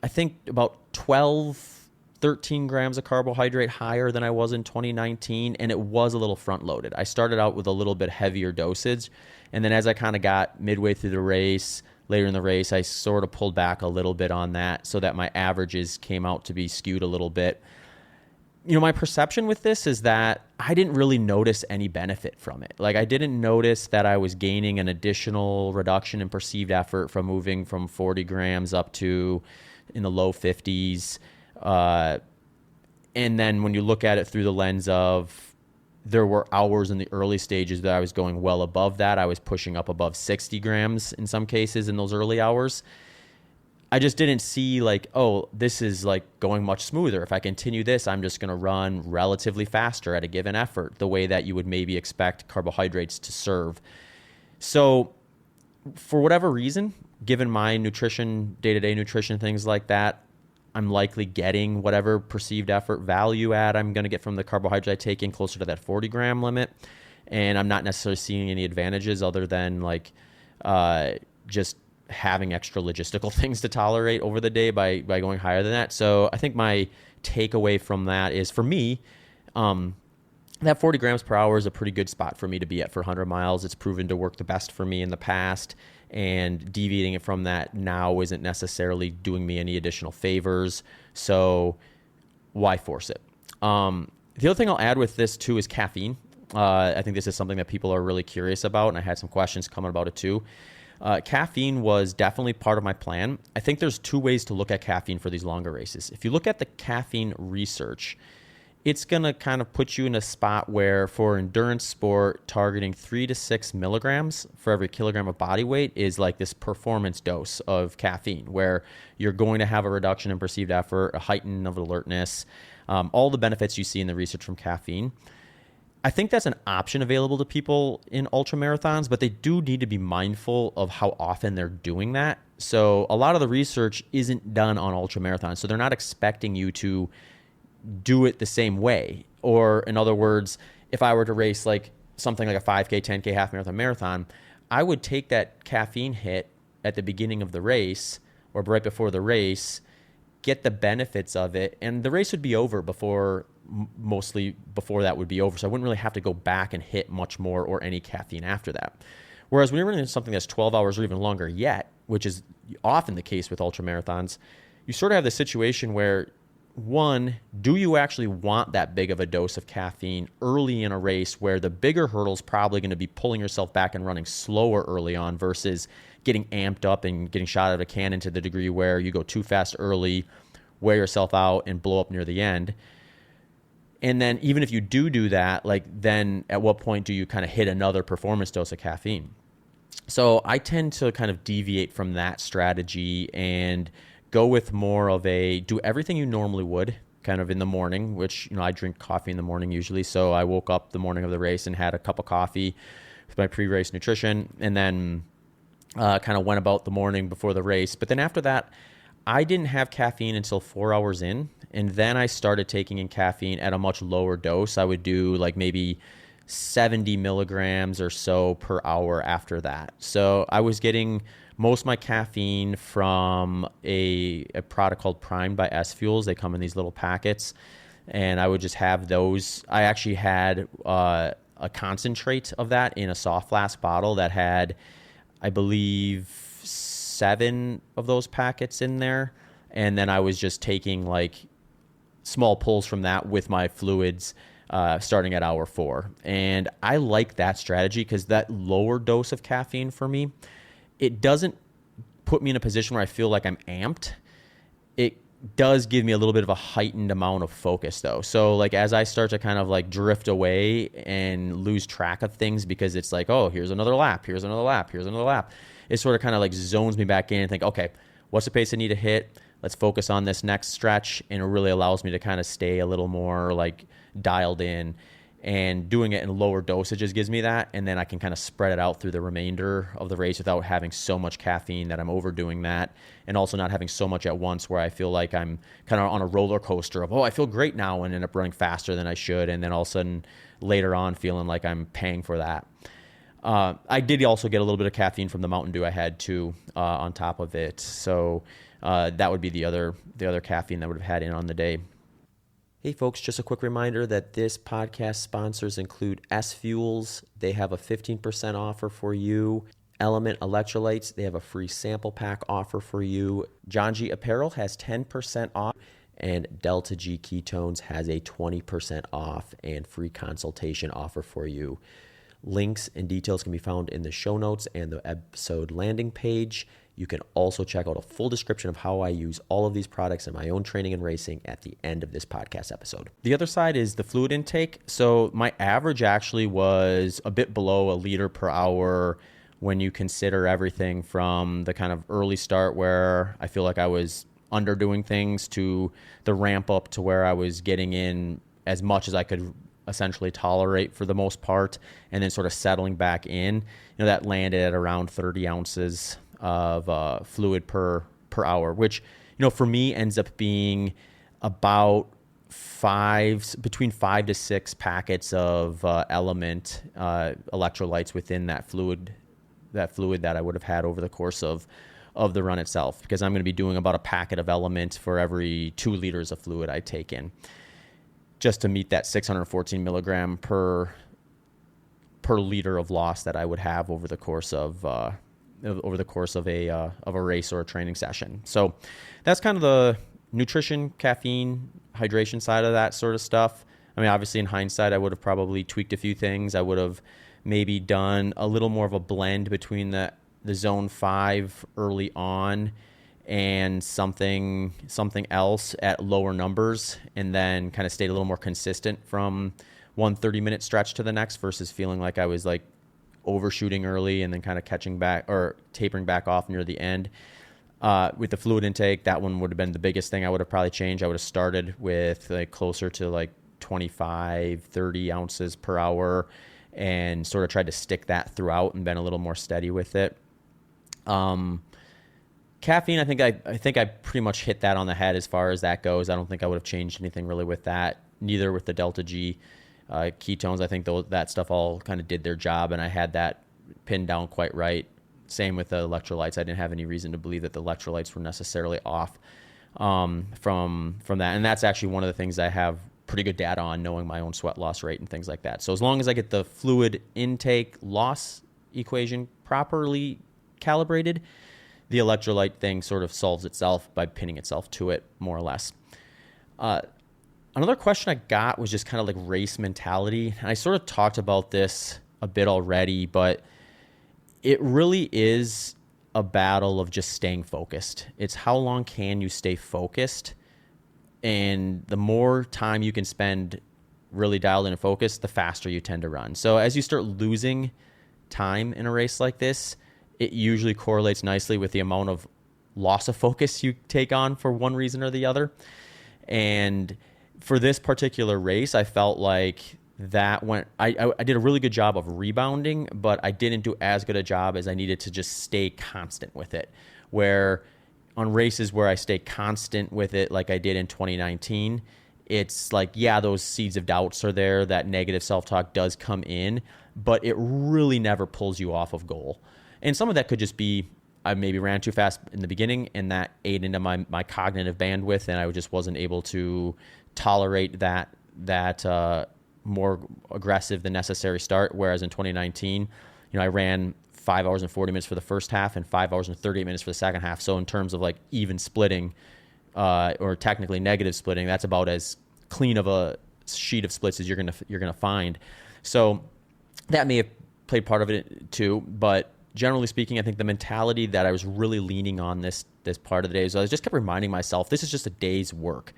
I think, about 12, 13 grams of carbohydrate higher than I was in 2019, and it was a little front-loaded. I started out with a little bit heavier dosage, and then as I kind of got midway through the race, later in the race, I sort of pulled back a little bit on that so that my averages came out to be skewed a little bit. My perception with this is that I didn't really notice any benefit from it. Like I didn't notice that I was gaining an additional reduction in perceived effort from moving from 40 grams up to in the low 50s. And then when you look at it through the lens of there were hours in the early stages that I was going well above that. I was pushing up above 60 grams in some cases in those early hours. I just didn't see like, oh, this is like going much smoother. If I continue this, I'm just going to run relatively faster at a given effort, the way that you would maybe expect carbohydrates to serve. So for whatever reason, given my nutrition, day-to-day nutrition, things like that, I'm likely getting whatever perceived effort value add I'm going to get from the carbohydrate I take in closer to that 40 gram limit. And I'm not necessarily seeing any advantages other than like just having extra logistical things to tolerate over the day by going higher than that. So I think my takeaway from that is, for me, that 40 grams per hour is a pretty good spot for me to be at for 100 miles. It's proven to work the best for me in the past, and deviating it from that now isn't necessarily doing me any additional favors. So why force it? The other thing I'll add with this too is caffeine. I think this is something that people are really curious about, and I had some questions coming about it too. Caffeine was definitely part of my plan. I think there's two ways to look at caffeine for these longer races. If you look at the caffeine research, it's going to kind of put you in a spot where, for endurance sport, targeting 3 to 6 milligrams for every kilogram of body weight is like this performance dose of caffeine, where you're going to have a reduction in perceived effort, a heightening of alertness, all the benefits you see in the research from caffeine. I think that's an option available to people in ultra marathons, but they do need to be mindful of how often they're doing that. So a lot of the research isn't done on ultra marathons, so they're not expecting you to do it the same way. Or in other words, if I were to race like something like a 5K, 10K, half marathon, I would take that caffeine hit at the beginning of the race or right before the race, get the benefits of it, and the race would be over mostly before that would be over. So I wouldn't really have to go back and hit much more or any caffeine after that. Whereas when you're running something that's 12 hours or even longer yet, which is often the case with ultra marathons, you sort of have the situation where, one, do you actually want that big of a dose of caffeine early in a race where the bigger hurdle is probably going to be pulling yourself back and running slower early on versus getting amped up and getting shot out of a cannon to the degree where you go too fast early, wear yourself out, and blow up near the end? And then even if you do that, like, then at what point do you kind of hit another performance dose of caffeine? So I tend to kind of deviate from that strategy and go with more of a do everything you normally would kind of in the morning, which, I drink coffee in the morning usually. So I woke up the morning of the race and had a cup of coffee with my pre-race nutrition, and then kind of went about the morning before the race. But then after that, I didn't have caffeine until 4 hours in. And then I started taking in caffeine at a much lower dose. I would do like maybe 70 milligrams or so per hour after that. So I was getting most of my caffeine from a product called Primed by S Fuels. They come in these little packets, and I would just have those. I actually had a concentrate of that in a soft flask bottle that had, I believe, 7 of those packets in there. And then I was just taking like small pulls from that with my fluids starting at hour 4. And I like that strategy because that lower dose of caffeine for me, it doesn't put me in a position where I feel like I'm amped. It does give me a little bit of a heightened amount of focus though. So like as I start to kind of like drift away and lose track of things because it's like, oh, here's another lap, here's another lap, here's another lap. It sort of kind of like zones me back in and think, okay, what's the pace I need to hit? Let's focus on this next stretch. And it really allows me to kind of stay a little more like dialed in, and doing it in lower dosages gives me that. And then I can kind of spread it out through the remainder of the race without having so much caffeine that I'm overdoing that. And also not having so much at once where I feel like I'm kind of on a roller coaster of, oh, I feel great now, and end up running faster than I should. And then all of a sudden later on feeling like I'm paying for that. I did also get a little bit of caffeine from the Mountain Dew I had too, on top of it. So that would be the other caffeine that I would have had in on the day. Hey folks, just a quick reminder that this podcast sponsors include S Fuels. They have a 15% offer for you. Element Electrolytes, they have a free sample pack offer for you. John G Apparel has 10% off, and Delta G Ketones has a 20% off and free consultation offer for you. Links and details can be found in the show notes and the episode landing page. You can also check out a full description of how I use all of these products in my own training and racing at the end of this podcast episode. The other side is the fluid intake. So my average actually was a bit below a liter per hour when you consider everything from the kind of early start where I feel like I was underdoing things to the ramp up to where I was getting in as much as I could essentially tolerate for the most part, and then sort of settling back in. That landed at around 30 ounces of fluid per hour, which, for me ends up being about between 5 to 6 packets of element electrolytes within that fluid that I would have had over the course of the run itself, because I'm going to be doing about a packet of element for every 2 liters of fluid I take in, just to meet that 614 milligram per liter of loss that I would have over the course of a race or a training session. So that's kind of the nutrition, caffeine, hydration side of that sort of stuff. I mean, obviously in hindsight, I would have probably tweaked a few things. I would have maybe done a little more of a blend between the zone 5 early on and something else at lower numbers, and then kind of stayed a little more consistent from one 30-minute stretch to the next, versus feeling like I was like overshooting early and then kind of catching back or tapering back off near the end. With the fluid intake, that one would have been the biggest thing I would have probably changed. I would have started with like closer to like 25, 30 ounces per hour and sort of tried to stick that throughout and been a little more steady with it. Caffeine, I think I pretty much hit that on the head as far as that goes. I don't think I would have changed anything really with that. Neither with the Delta G ketones. I think that stuff all kind of did their job, and I had that pinned down quite right. Same with the electrolytes. I didn't have any reason to believe that the electrolytes were necessarily off from that. And that's actually one of the things I have pretty good data on, knowing my own sweat loss rate and things like that. So as long as I get the fluid intake loss equation properly calibrated, the electrolyte thing sort of solves itself by pinning itself to it, more or less. Another question I got was just kind of like race mentality. And I sort of talked about this a bit already, but it really is a battle of just staying focused. It's how long can you stay focused? And the more time you can spend really dialed in and focused, the faster you tend to run. So as you start losing time in a race like this, it usually correlates nicely with the amount of loss of focus you take on for one reason or the other. And for this particular race, I felt like I did a really good job of rebounding, but I didn't do as good a job as I needed to just stay constant with it. Where on races where I stay constant with it, like I did in 2019, it's like, yeah, those seeds of doubts are there. That negative self-talk does come in, but it really never pulls you off of goal. And some of that could just be I maybe ran too fast in the beginning, and that ate into my cognitive bandwidth, and I just wasn't able to tolerate that more aggressive than necessary start. Whereas in 2019, I ran 5 hours and 40 minutes for the first half and 5 hours and 38 minutes for the second half. So in terms of like even splitting, or technically negative splitting, that's about as clean of a sheet of splits as you're gonna find. So that may have played part of it too, but generally speaking, I think the mentality that I was really leaning on this part of the day is I just kept reminding myself, this is just a day's work.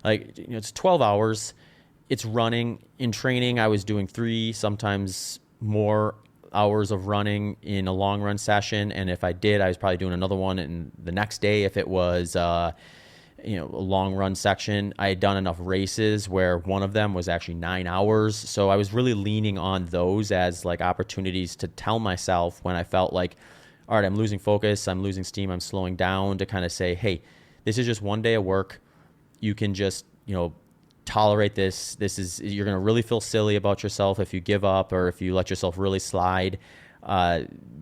Like, it's 12 hours. It's running. In training, I was doing 3, sometimes more hours of running in a long run session. And if I did, I was probably doing another one in the next day if it was, a long run section. I had done enough races where one of them was actually 9 hours. So I was really leaning on those as like opportunities to tell myself when I felt like, all right, I'm losing focus, I'm losing steam, I'm slowing down, to kind of say, hey, this is just one day of work. You can just, tolerate this. You're going to really feel silly about yourself if you give up or if you let yourself really slide,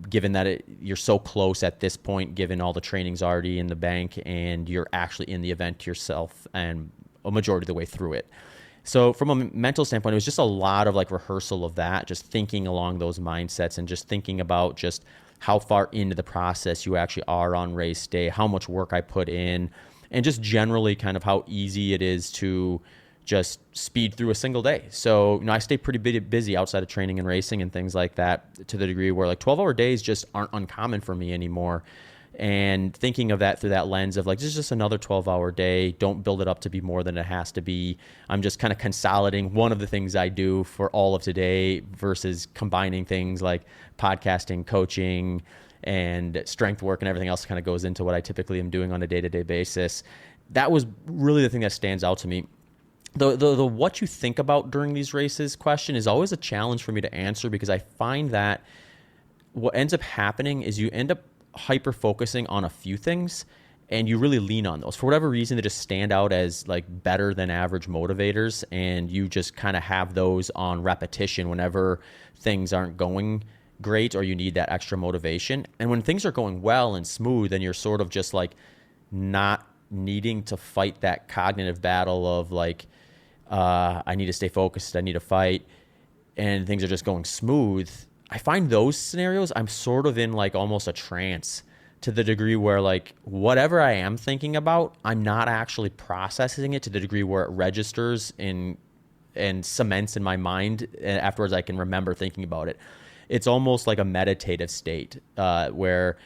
given that you're so close at this point, given all the training's already in the bank and you're actually in the event yourself and a majority of the way through it. So from a mental standpoint, it was just a lot of like rehearsal of that, just thinking along those mindsets and just thinking about just how far into the process you actually are on race day, how much work I put in, and just generally kind of how easy it is to just speed through a single day. So, I stay pretty busy outside of training and racing and things like that, to the degree where like 12-hour days just aren't uncommon for me anymore. And thinking of that through that lens of like, this is just another 12-hour day. Don't build it up to be more than it has to be. I'm just kind of consolidating one of the things I do for all of today versus combining things like podcasting, coaching, and strength work and everything else kind of goes into what I typically am doing on a day-to-day basis. That was really the thing that stands out to me. the what you think about during these races question is always a challenge for me to answer, because I find that what ends up happening is you end up hyper focusing on a few things and you really lean on those. For whatever reason, they just stand out as like better than average motivators, and you just kind of have those on repetition whenever things aren't going great or you need that extra motivation. And when things are going well and smooth, and you're sort of just like not needing to fight that cognitive battle of like, I need to stay focused, I need to fight, and things are just going smooth, I find those scenarios I'm sort of in like almost a trance, to the degree where like whatever I am thinking about, I'm not actually processing it to the degree where it registers in and cements in my mind, and afterwards I can remember thinking about it. It's almost like a meditative state, where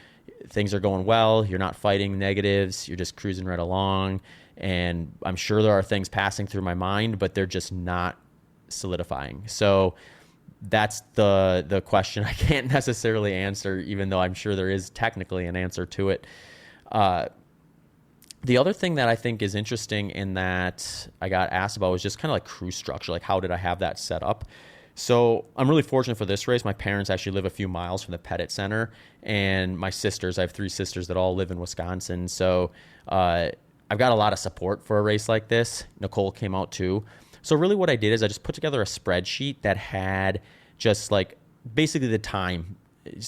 things are going well, you're not fighting negatives, you're just cruising right along, and I'm sure there are things passing through my mind, but they're just not solidifying. So that's the question I can't necessarily answer, even though I'm sure there is technically an answer to it. The other thing that I think is interesting in that I got asked about was just kind of like crew structure, like how did I have that set up? So I'm really fortunate for this race. My parents actually live a few miles from the Pettit Center, and my sisters, I have 3 sisters that all live in Wisconsin. So I've got a lot of support for a race like this. Nicole came out too. So really what I did is I just put together a spreadsheet that had just like basically the time.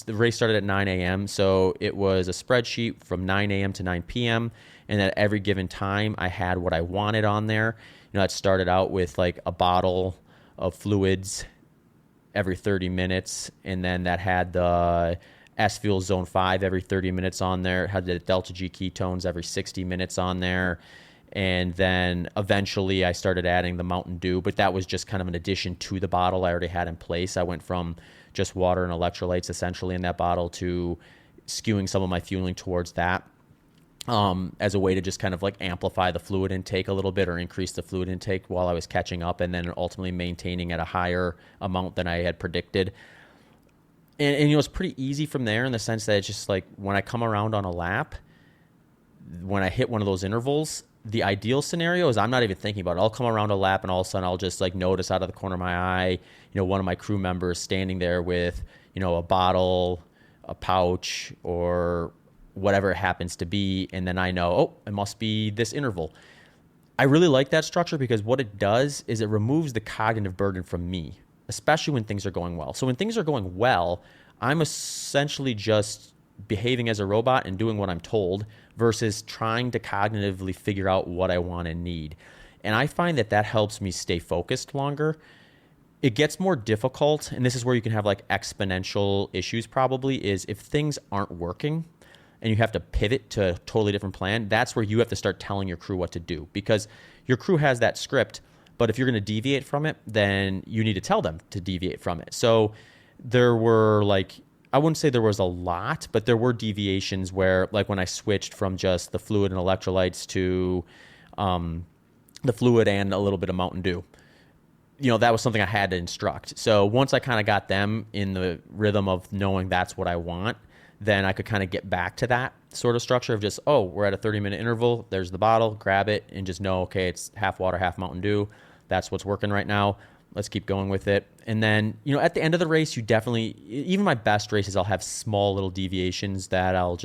The race started at 9 a.m. So it was a spreadsheet from 9 a.m. to 9 p.m. And at every given time I had what I wanted on there. You know, it started out with like a bottle of fluids every 30 minutes. And then that had the S-Fuel Zone 5 every 30 minutes on there. It had the Delta G ketones every 60 minutes on there. And then eventually I started adding the Mountain Dew, but that was just kind of an addition to the bottle I already had in place. I went from just water and electrolytes essentially in that bottle to skewing some of my fueling towards that, as a way to just kind of like amplify the fluid intake a little bit, or increase the fluid intake while I was catching up, and then ultimately maintaining at a higher amount than I had predicted. And you know, it's pretty easy from there, in the sense that it's just like when I come around on a lap, when I hit one of those intervals, the ideal scenario is I'm not even thinking about it. I'll come around a lap and all of a sudden I'll just like notice out of the corner of my eye, you know, one of my crew members standing there with, you know, a bottle, a pouch, or whatever it happens to be. And then I know, oh, it must be this interval. I really like that structure, because what it does is it removes the cognitive burden from me, especially when things are going well. So when things are going well, I'm essentially just behaving as a robot and doing what I'm told, versus trying to cognitively figure out what I want and need. And I find that that helps me stay focused longer. It gets more difficult, and this is where you can have like exponential issues probably, is if things aren't working and you have to pivot to a totally different plan, that's where you have to start telling your crew what to do, because your crew has that script, but if you're going to deviate from it, then you need to tell them to deviate from it. So there were like, I wouldn't say there was a lot, but there were deviations where, like when I switched from just the fluid and electrolytes to the fluid and a little bit of Mountain Dew, you know, that was something I had to instruct. So once I kind of got them in the rhythm of knowing that's what I want, then I could kind of get back to that sort of structure of just, oh, we're at a 30-minute interval, there's the bottle, grab it, and just know, okay, it's half water, half Mountain Dew. That's what's working right now. Let's keep going with it. And then, you know, at the end of the race, you definitely, even my best races, I'll have small little deviations that I'll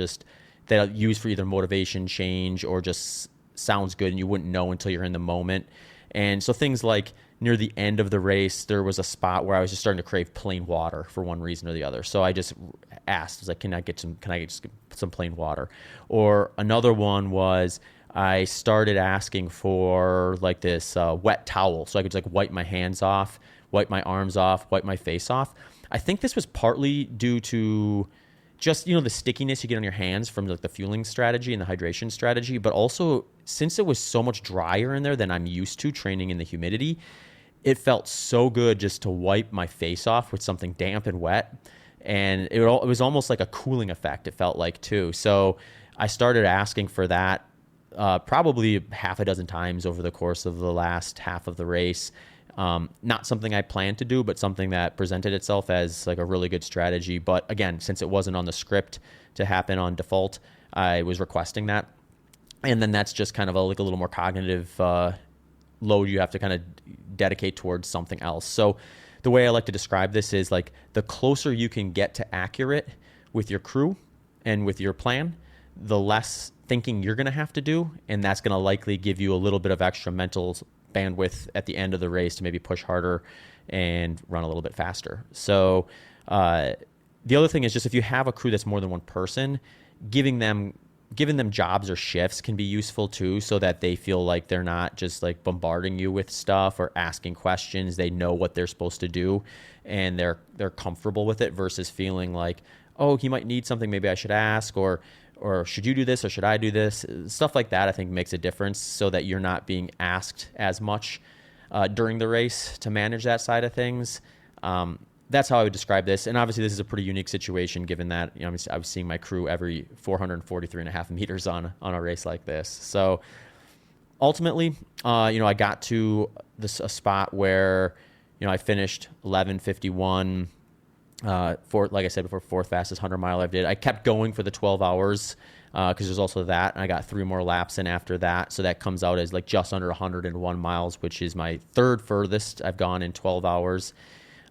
use for either motivation change or just sounds good and you wouldn't know until you're in the moment. And so things like near the end of the race, there was a spot where I was just starting to crave plain water for one reason or the other. So I just asked, I was like, can I get some plain water? Or another one was, I started asking for like this wet towel so I could just like wipe my hands off, wipe my arms off, wipe my face off. I think this was partly due to just, you know, the stickiness you get on your hands from like the fueling strategy and the hydration strategy, but also since it was so much drier in there than I'm used to training in the humidity, it felt so good just to wipe my face off with something damp and wet. And it was almost like a cooling effect, it felt like too. So I started asking for that probably half a dozen times over the course of the last half of the race. Not something I planned to do, but something that presented itself as like a really good strategy. But again, since it wasn't on the script to happen on default, I was requesting that. And then that's just kind of like a little more cognitive load you have to kind of dedicate towards something else. So the way I like to describe this is like the closer you can get to accurate with your crew and with your plan, the less thinking you're going to have to do. And that's going to likely give you a little bit of extra mental bandwidth at the end of the race to maybe push harder and run a little bit faster. So the other thing is just if you have a crew that's more than one person, giving them jobs or shifts can be useful too, so that they feel like they're not just like bombarding you with stuff or asking questions. They know what they're supposed to do and they're comfortable with it, versus feeling like, oh, he might need something, maybe I should ask, or should you do this or should I do this? Stuff like that I think makes a difference, so that you're not being asked as much during the race to manage that side of things. That's how I would describe this. And obviously this is a pretty unique situation, given that, you know, I was seeing my crew every 443.5 meters on a race like this. So ultimately, I got to a spot where, I finished 11:51, like I said before, fourth fastest 100 mile I did. I kept going for the 12 hours because there's also that, and I got 3 more laps in after that. So that comes out as like just under 101 miles, which is my third furthest I've gone in 12 hours.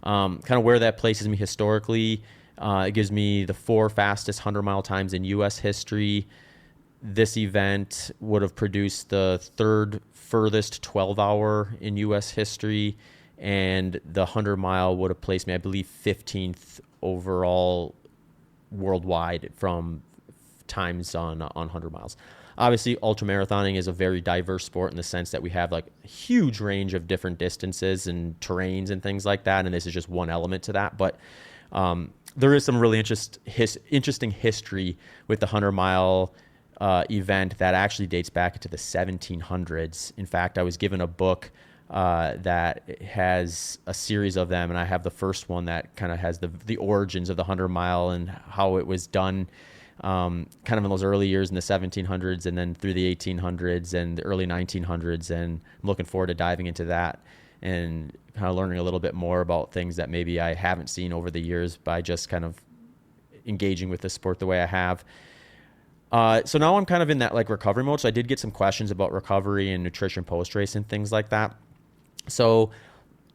Kind of where that places me historically, it gives me the 4 fastest 100-mile times in U.S. history. This event would have produced the 3rd furthest 12-hour in U.S. history, and the 100-mile would have placed me, I believe, 15th overall worldwide from times on 100 miles. Obviously, ultramarathoning is a very diverse sport in the sense that we have like a huge range of different distances and terrains and things like that, and this is just one element to that. But there is some really interesting history with the 100-mile event that actually dates back into the 1700s. In fact, I was given a book that has a series of them, and I have the first one that kind of has the origins of the 100-mile and how it was done. Kind of in those early years in the 1700s and then through the 1800s and the early 1900s. And I'm looking forward to diving into that and kind of learning a little bit more about things that maybe I haven't seen over the years by just kind of engaging with the sport the way I have. So now I'm kind of in that like recovery mode. So I did get some questions about recovery and nutrition post-race and things like that. So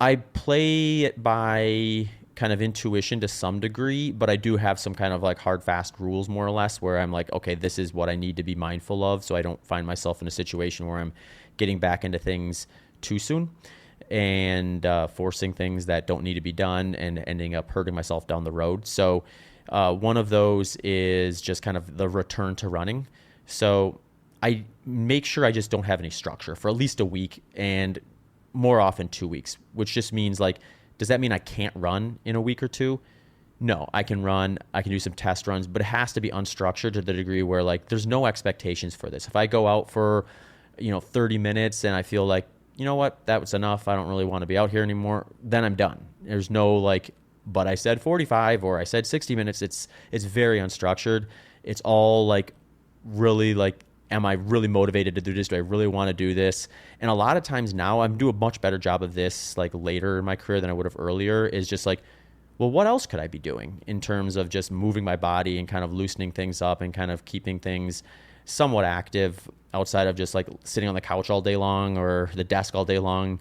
I play it by kind of intuition to some degree, but I do have some kind of like hard, fast rules more or less, where I'm like, okay, this is what I need to be mindful of, so I don't find myself in a situation where I'm getting back into things too soon and forcing things that don't need to be done and ending up hurting myself down the road. So one of those is just kind of the return to running. So I make sure I just don't have any structure for at least a week, and more often 2 weeks, which just means like, does that mean I can't run in a week or two? No, I can run. I can do some test runs, but it has to be unstructured to the degree where like there's no expectations for this. If I go out for, 30 minutes and I feel like, you know what, that was enough, I don't really want to be out here anymore, then I'm done. There's no like, but I said 45 or I said 60 minutes. It's very unstructured. It's all like really like, am I really motivated to do this? Do I really want to do this? And a lot of times now I'm doing a much better job of this like later in my career than I would have earlier, is just like, well, what else could I be doing in terms of just moving my body and kind of loosening things up and kind of keeping things somewhat active outside of just like sitting on the couch all day long or the desk all day long.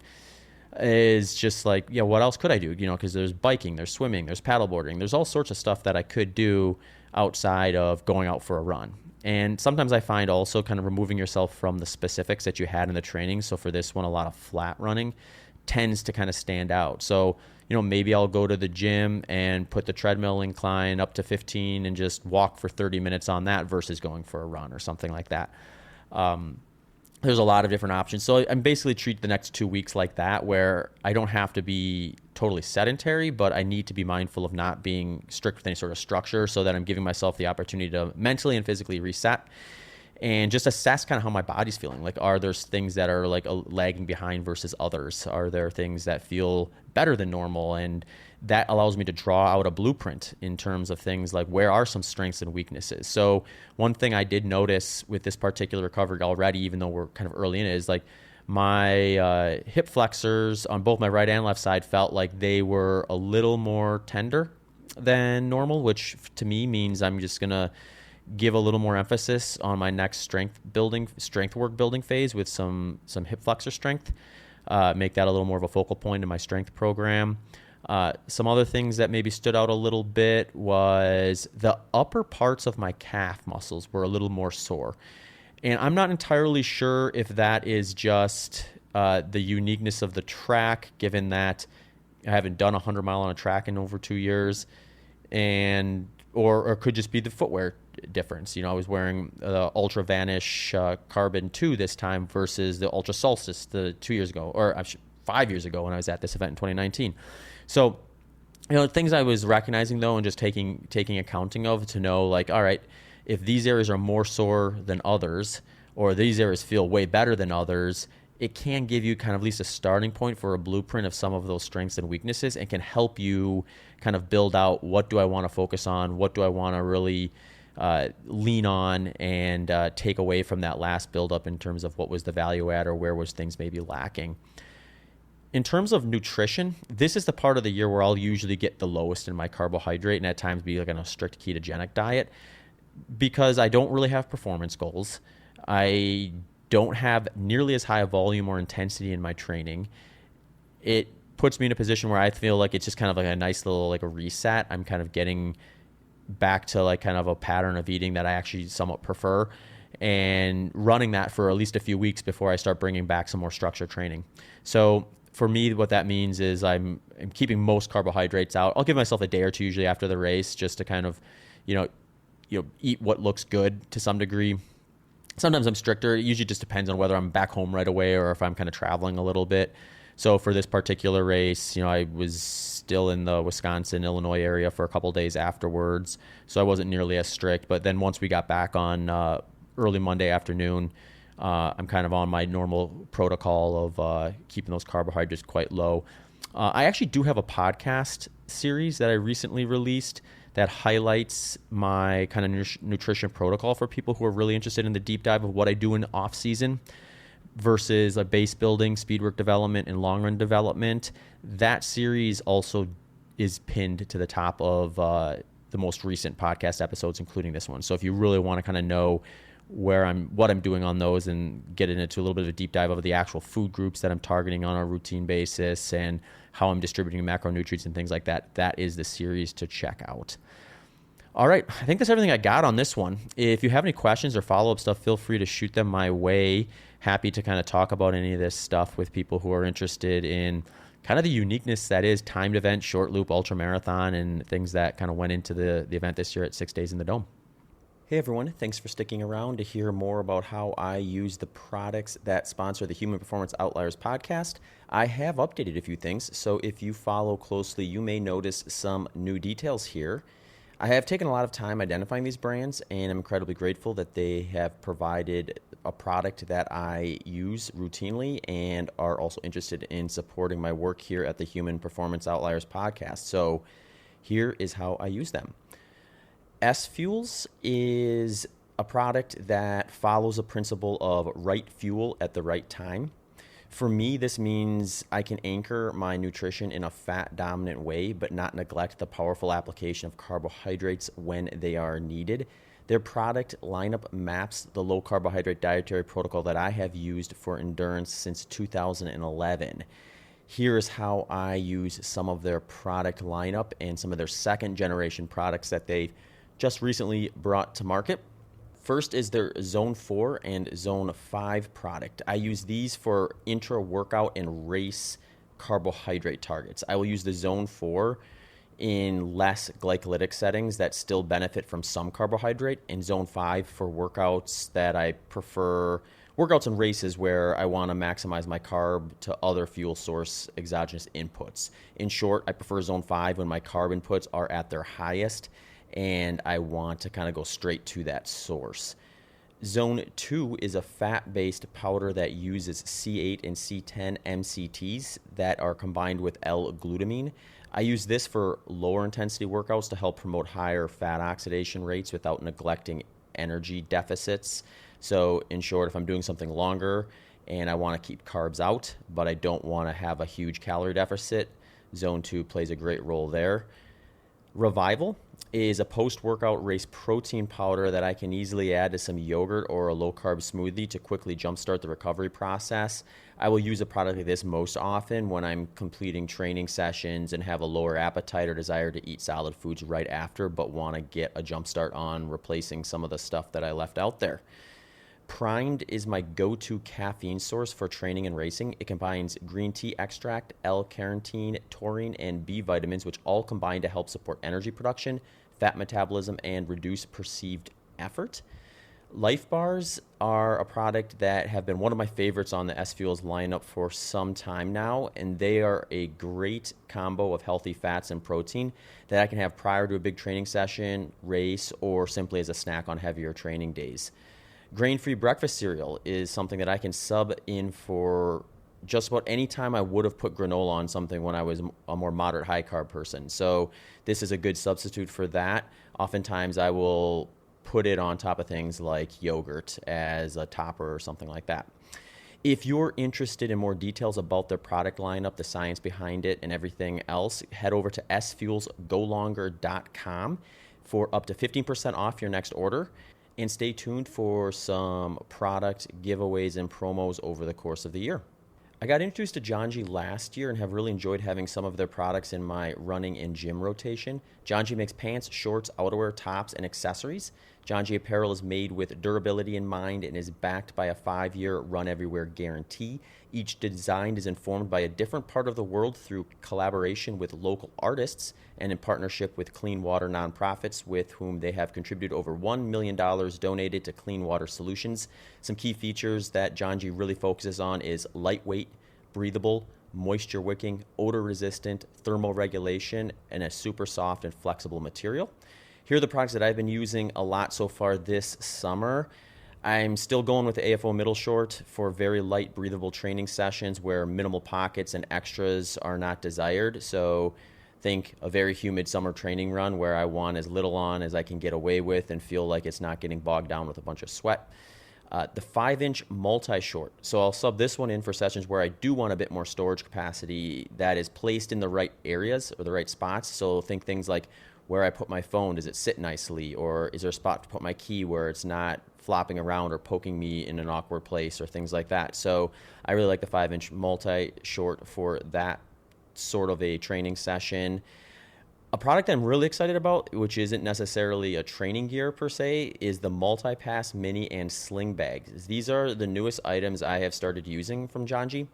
Is just like, yeah, what else could I do? Because there's biking, there's swimming, there's paddleboarding, there's all sorts of stuff that I could do outside of going out for a run. And sometimes I find also kind of removing yourself from the specifics that you had in the training. So for this one, a lot of flat running tends to kind of stand out. So, maybe I'll go to the gym and put the treadmill incline up to 15 and just walk for 30 minutes on that versus going for a run or something like that. There's a lot of different options. So I'm basically treat the next 2 weeks like that, where I don't have to be totally sedentary, but I need to be mindful of not being strict with any sort of structure, so that I'm giving myself the opportunity to mentally and physically reset and just assess kind of how my body's feeling. Like, are there things that are like lagging behind versus others? Are there things that feel better than normal? And that allows me to draw out a blueprint in terms of things like, where are some strengths and weaknesses? So one thing I did notice with this particular recovery already, even though we're kind of early in it, is like my hip flexors on both my right and left side felt like they were a little more tender than normal, which to me means I'm just going to give a little more emphasis on my next strength work building phase with some hip flexor strength. make that a little more of a focal point in my strength program. Some other things that maybe stood out a little bit was the upper parts of my calf muscles were a little more sore. And I'm not entirely sure if that is just the uniqueness of the track, given that I haven't done 100 mile on a track in over 2 years, and or it could just be the footwear difference. I was wearing the Ultra Vanish Carbon 2 this time versus the Ultra Solstice the 2 years ago, or 5 years ago when I was at this event in 2019. So, things I was recognizing though, and just taking accounting of to know, like, all right, if these areas are more sore than others, or these areas feel way better than others, it can give you kind of at least a starting point for a blueprint of some of those strengths and weaknesses, and can help you kind of build out, what do I want to focus on? What do I want to really lean on and take away from that last buildup in terms of what was the value add or where was things maybe lacking. In terms of nutrition, this is the part of the year where I'll usually get the lowest in my carbohydrate and at times be like on a strict ketogenic diet, because I don't really have performance goals. I don't have nearly as high a volume or intensity in my training. It puts me in a position where I feel like it's just kind of like a nice little like a reset. I'm kind of getting back to like kind of a pattern of eating that I actually somewhat prefer, and running that for at least a few weeks before I start bringing back some more structured training. So for me, what that means is I'm keeping most carbohydrates out. I'll give myself a day or two usually after the race just to kind of, eat what looks good to some degree. Sometimes I'm stricter. It usually just depends on whether I'm back home right away or if I'm kind of traveling a little bit. So for this particular race, I was still in the Wisconsin, Illinois area for a couple of days afterwards. So I wasn't nearly as strict. But then once we got back on early Monday afternoon, I'm kind of on my normal protocol of keeping those carbohydrates quite low. I actually do have a podcast series that I recently released that highlights my kind of nutrition protocol for people who are really interested in the deep dive of what I do in off season versus a base building, speed work development, and long run development. That series also is pinned to the top of the most recent podcast episodes, including this one. So if you really want to kind of know what I'm doing on those and get into a little bit of a deep dive of the actual food groups that I'm targeting on a routine basis and how I'm distributing macronutrients and things like that, that is the series to check out. All right, I think that's everything I got on this one. If you have any questions or follow-up stuff, feel free to shoot them my way. Happy to kind of talk about any of this stuff with people who are interested in kind of the uniqueness that is timed event, short loop, ultra marathon, and things that kind of went into the event this year at 6 Days in the Dome. Hey everyone, thanks for sticking around to hear more about how I use the products that sponsor the Human Performance Outliers podcast. I have updated a few things, so if you follow closely, you may notice some new details here. I have taken a lot of time identifying these brands, and I'm incredibly grateful that they have provided a product that I use routinely and are also interested in supporting my work here at the Human Performance Outliers podcast. So here is how I use them. S-Fuels is a product that follows a principle of right fuel at the right time. For me, this means I can anchor my nutrition in a fat-dominant way, but not neglect the powerful application of carbohydrates when they are needed. Their product lineup maps the low-carbohydrate dietary protocol that I have used for endurance since 2011. Here's how I use some of their product lineup and some of their second-generation products that they've just recently brought to market. First is their Zone 4 and Zone 5 product. I use these for intra-workout and race carbohydrate targets. I will use the Zone 4 in less glycolytic settings that still benefit from some carbohydrate, and Zone 5 for workouts that I prefer, workouts and races where I want to maximize my carb to other fuel source exogenous inputs. In short, I prefer Zone 5 when my carb inputs are at their highest and I want to kind of go straight to that source. Zone 2 is a fat-based powder that uses C8 and C10 MCTs that are combined with L-glutamine. I use this for lower intensity workouts to help promote higher fat oxidation rates without neglecting energy deficits. So in short, if I'm doing something longer and I want to keep carbs out, but I don't want to have a huge calorie deficit, Zone 2 plays a great role there. Revival is a post-workout race protein powder that I can easily add to some yogurt or a low-carb smoothie to quickly jumpstart the recovery process. I will use a product like this most often when I'm completing training sessions and have a lower appetite or desire to eat solid foods right after, but want to get a jumpstart on replacing some of the stuff that I left out there. Primed is my go-to caffeine source for training and racing. It combines green tea extract, L-carnitine, taurine, and B vitamins, which all combine to help support energy production, fat metabolism, and reduce perceived effort. Life Bars are a product that have been one of my favorites on the S-Fuels lineup for some time now, and they are a great combo of healthy fats and protein that I can have prior to a big training session, race, or simply as a snack on heavier training days. Grain-free breakfast cereal is something that I can sub in for just about any time I would have put granola on something when I was a more moderate high-carb person. So this is a good substitute for that. Oftentimes I will put it on top of things like yogurt as a topper or something like that. If you're interested in more details about their product lineup, the science behind it, and everything else, head over to sfuelsgolonger.com for up to 15% off your next order. And stay tuned for some product giveaways and promos over the course of the year. I got introduced to Janji last year and have really enjoyed having some of their products in my running and gym rotation. Janji makes pants, shorts, outerwear, tops, and accessories. Janji apparel is made with durability in mind and is backed by a 5-year run everywhere guarantee. Each design is informed by a different part of the world through collaboration with local artists and in partnership with clean water nonprofits with whom they have contributed over $1 million donated to clean water solutions. Some key features that Janji really focuses on is lightweight, breathable, moisture wicking, odor resistant, thermal regulation, and a super soft and flexible material. Here are the products that I've been using a lot so far this summer. I'm still going with the AFO middle short for very light, breathable training sessions where minimal pockets and extras are not desired. So think a very humid summer training run where I want as little on as I can get away with and feel like it's not getting bogged down with a bunch of sweat. The 5-inch multi-short. So I'll sub this one in for sessions where I do want a bit more storage capacity that is placed in the right areas or the right spots. So think things like where I put my phone, does it sit nicely? Or is there a spot to put my key where it's not flopping around or poking me in an awkward place or things like that? So I really like the 5-inch multi-short for that sort of a training session. A product I'm really excited about, which isn't necessarily a training gear per se, is the Multi-Pass Mini and Sling Bags. These are the newest items I have started using from Janji.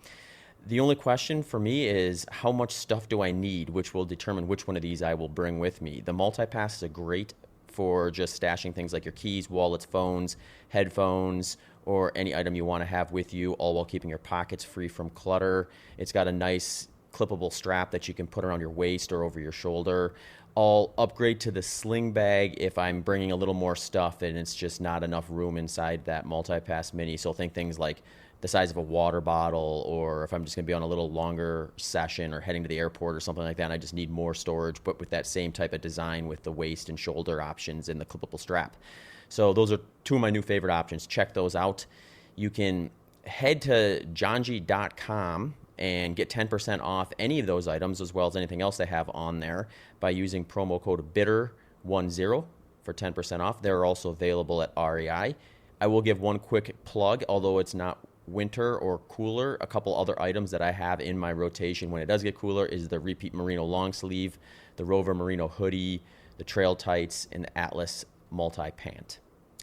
The only question for me is how much stuff do I need, which will determine which one of these I will bring with me. The Multi-Pass is a great for just stashing things like your keys, wallets, phones, headphones, or any item you want to have with you, all while keeping your pockets free from clutter. It's got a nice clippable strap that you can put around your waist or over your shoulder. I'll upgrade to the sling bag if I'm bringing a little more stuff and it's just not enough room inside that Multi-Pass Mini. So think things like the size of a water bottle, or if I'm just going to be on a little longer session or heading to the airport or something like that, and I just need more storage, but with that same type of design with the waist and shoulder options and the clippable strap. So those are two of my new favorite options. Check those out. You can head to janji.com and get 10% off any of those items as well as anything else they have on there by using promo code BITTER10 for 10% off. They're also available at REI. I will give one quick plug, although it's not winter or cooler. A couple other items that I have in my rotation when it does get cooler is the Repeat Merino long sleeve, the Rover Merino hoodie, the Trail Tights, and the Atlas multi-pant.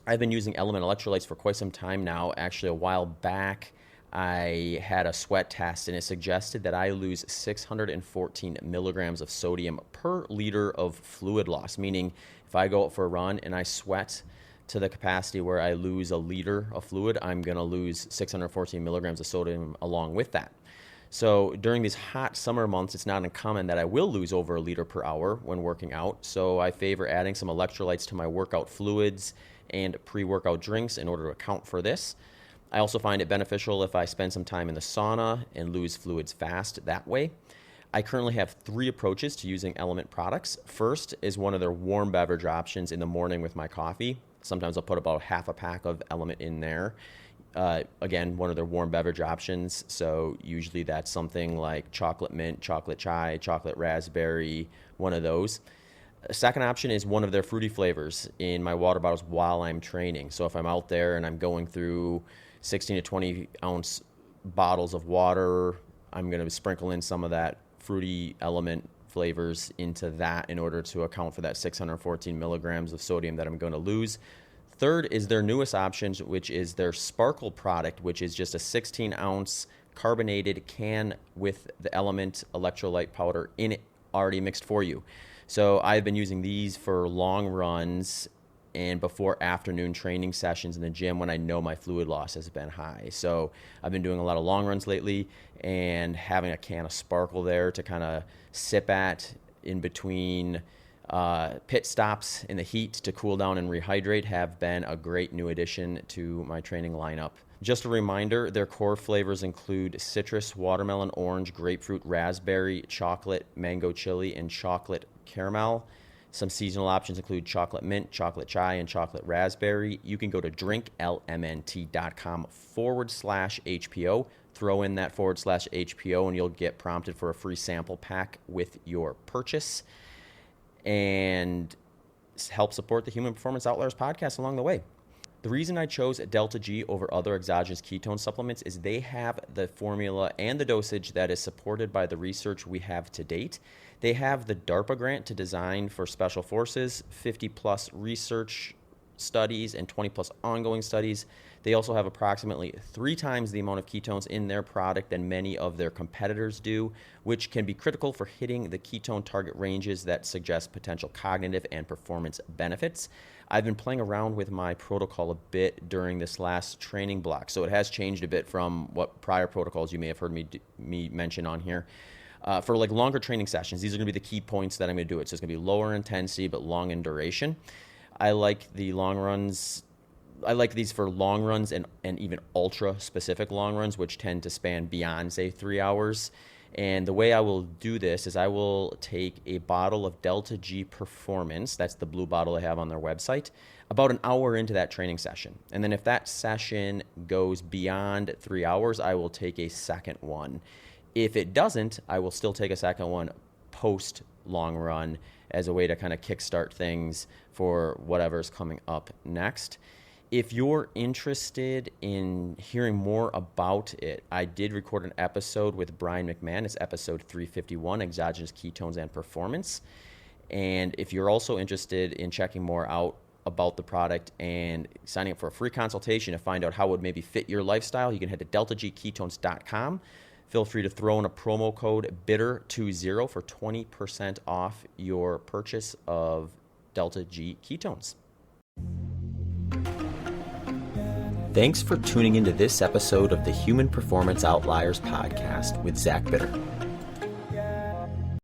I've been using Element electrolytes for quite some time now. Actually, a while back, I had a sweat test, and it suggested that I lose 614 milligrams of sodium per liter of fluid loss, meaning if I go out for a run and I sweat to the capacity where I lose a liter of fluid, I'm going to lose 614 milligrams of sodium along with that. So during these hot summer months, it's not uncommon that I will lose over a liter per hour when working out. So I favor adding some electrolytes to my workout fluids and pre-workout drinks in order to account for this. I also find it beneficial if I spend some time in the sauna and lose fluids fast that way. I currently have 3 approaches to using Element products. First is one of their warm beverage options in the morning with my coffee. Sometimes I'll put about half a pack of Element in there. Again, one of their warm beverage options. So usually that's something like chocolate mint, chocolate chai, chocolate raspberry, one of those. A second option is one of their fruity flavors in my water bottles while I'm training. So if I'm out there and I'm going through 16 to 20 ounce bottles of water, I'm going to sprinkle in some of that fruity element flavors into that in order to account for that 614 milligrams of sodium that I'm going to lose. Third is their newest option, which is their Sparkle product, which is just a 16 ounce carbonated can with the element electrolyte powder in it already mixed for you. So I've been using these for long runs and before afternoon training sessions in the gym when I know my fluid loss has been high. So I've been doing a lot of long runs lately, and having a can of Sparkle there to kind of sip at in between pit stops in the heat to cool down and rehydrate have been a great new addition to my training lineup. Just a reminder, their core flavors include citrus, watermelon, orange, grapefruit, raspberry, chocolate, mango chili, and chocolate caramel. Some seasonal options include chocolate mint, chocolate chai, and chocolate raspberry. You can go to drinklmnt.com/HPO, throw in that /HPO, and you'll get prompted for a free sample pack with your purchase and help support the Human Performance Outliers podcast along the way. The reason I chose Delta G over other exogenous ketone supplements is they have the formula and the dosage that is supported by the research we have to date. They have the DARPA grant to design for special forces, 50 plus research studies, and 20 plus ongoing studies. They also have approximately 3 times the amount of ketones in their product than many of their competitors do, which can be critical for hitting the ketone target ranges that suggest potential cognitive and performance benefits. I've been playing around with my protocol a bit during this last training block, so it has changed a bit from what prior protocols you may have heard me mention on here. For like longer training sessions, these are going to be the key points that I'm going to do it. So it's going to be lower intensity but long in duration. I like the long runs. I like these for long runs and even ultra specific long runs, which tend to span beyond, say, 3 hours. And the way I will do this is I will take a bottle of Delta G Performance, that's the blue bottle I have on their website, about an hour into that training session. And then if that session goes beyond 3 hours, I will take a second one. If it doesn't, I will still take a second one post long run as a way to kind of kickstart things for whatever's coming up next. If you're interested in hearing more about it, I did record an episode with Brian McMahon. It's episode 351, Exogenous Ketones and Performance. And if you're also interested in checking more out about the product and signing up for a free consultation to find out how it would maybe fit your lifestyle, you can head to deltagketones.com. Feel free to throw in a promo code BITTER20 for 20% off your purchase of Delta G Ketones. Thanks for tuning into this episode of the Human Performance Outliers podcast with Zach Bitter.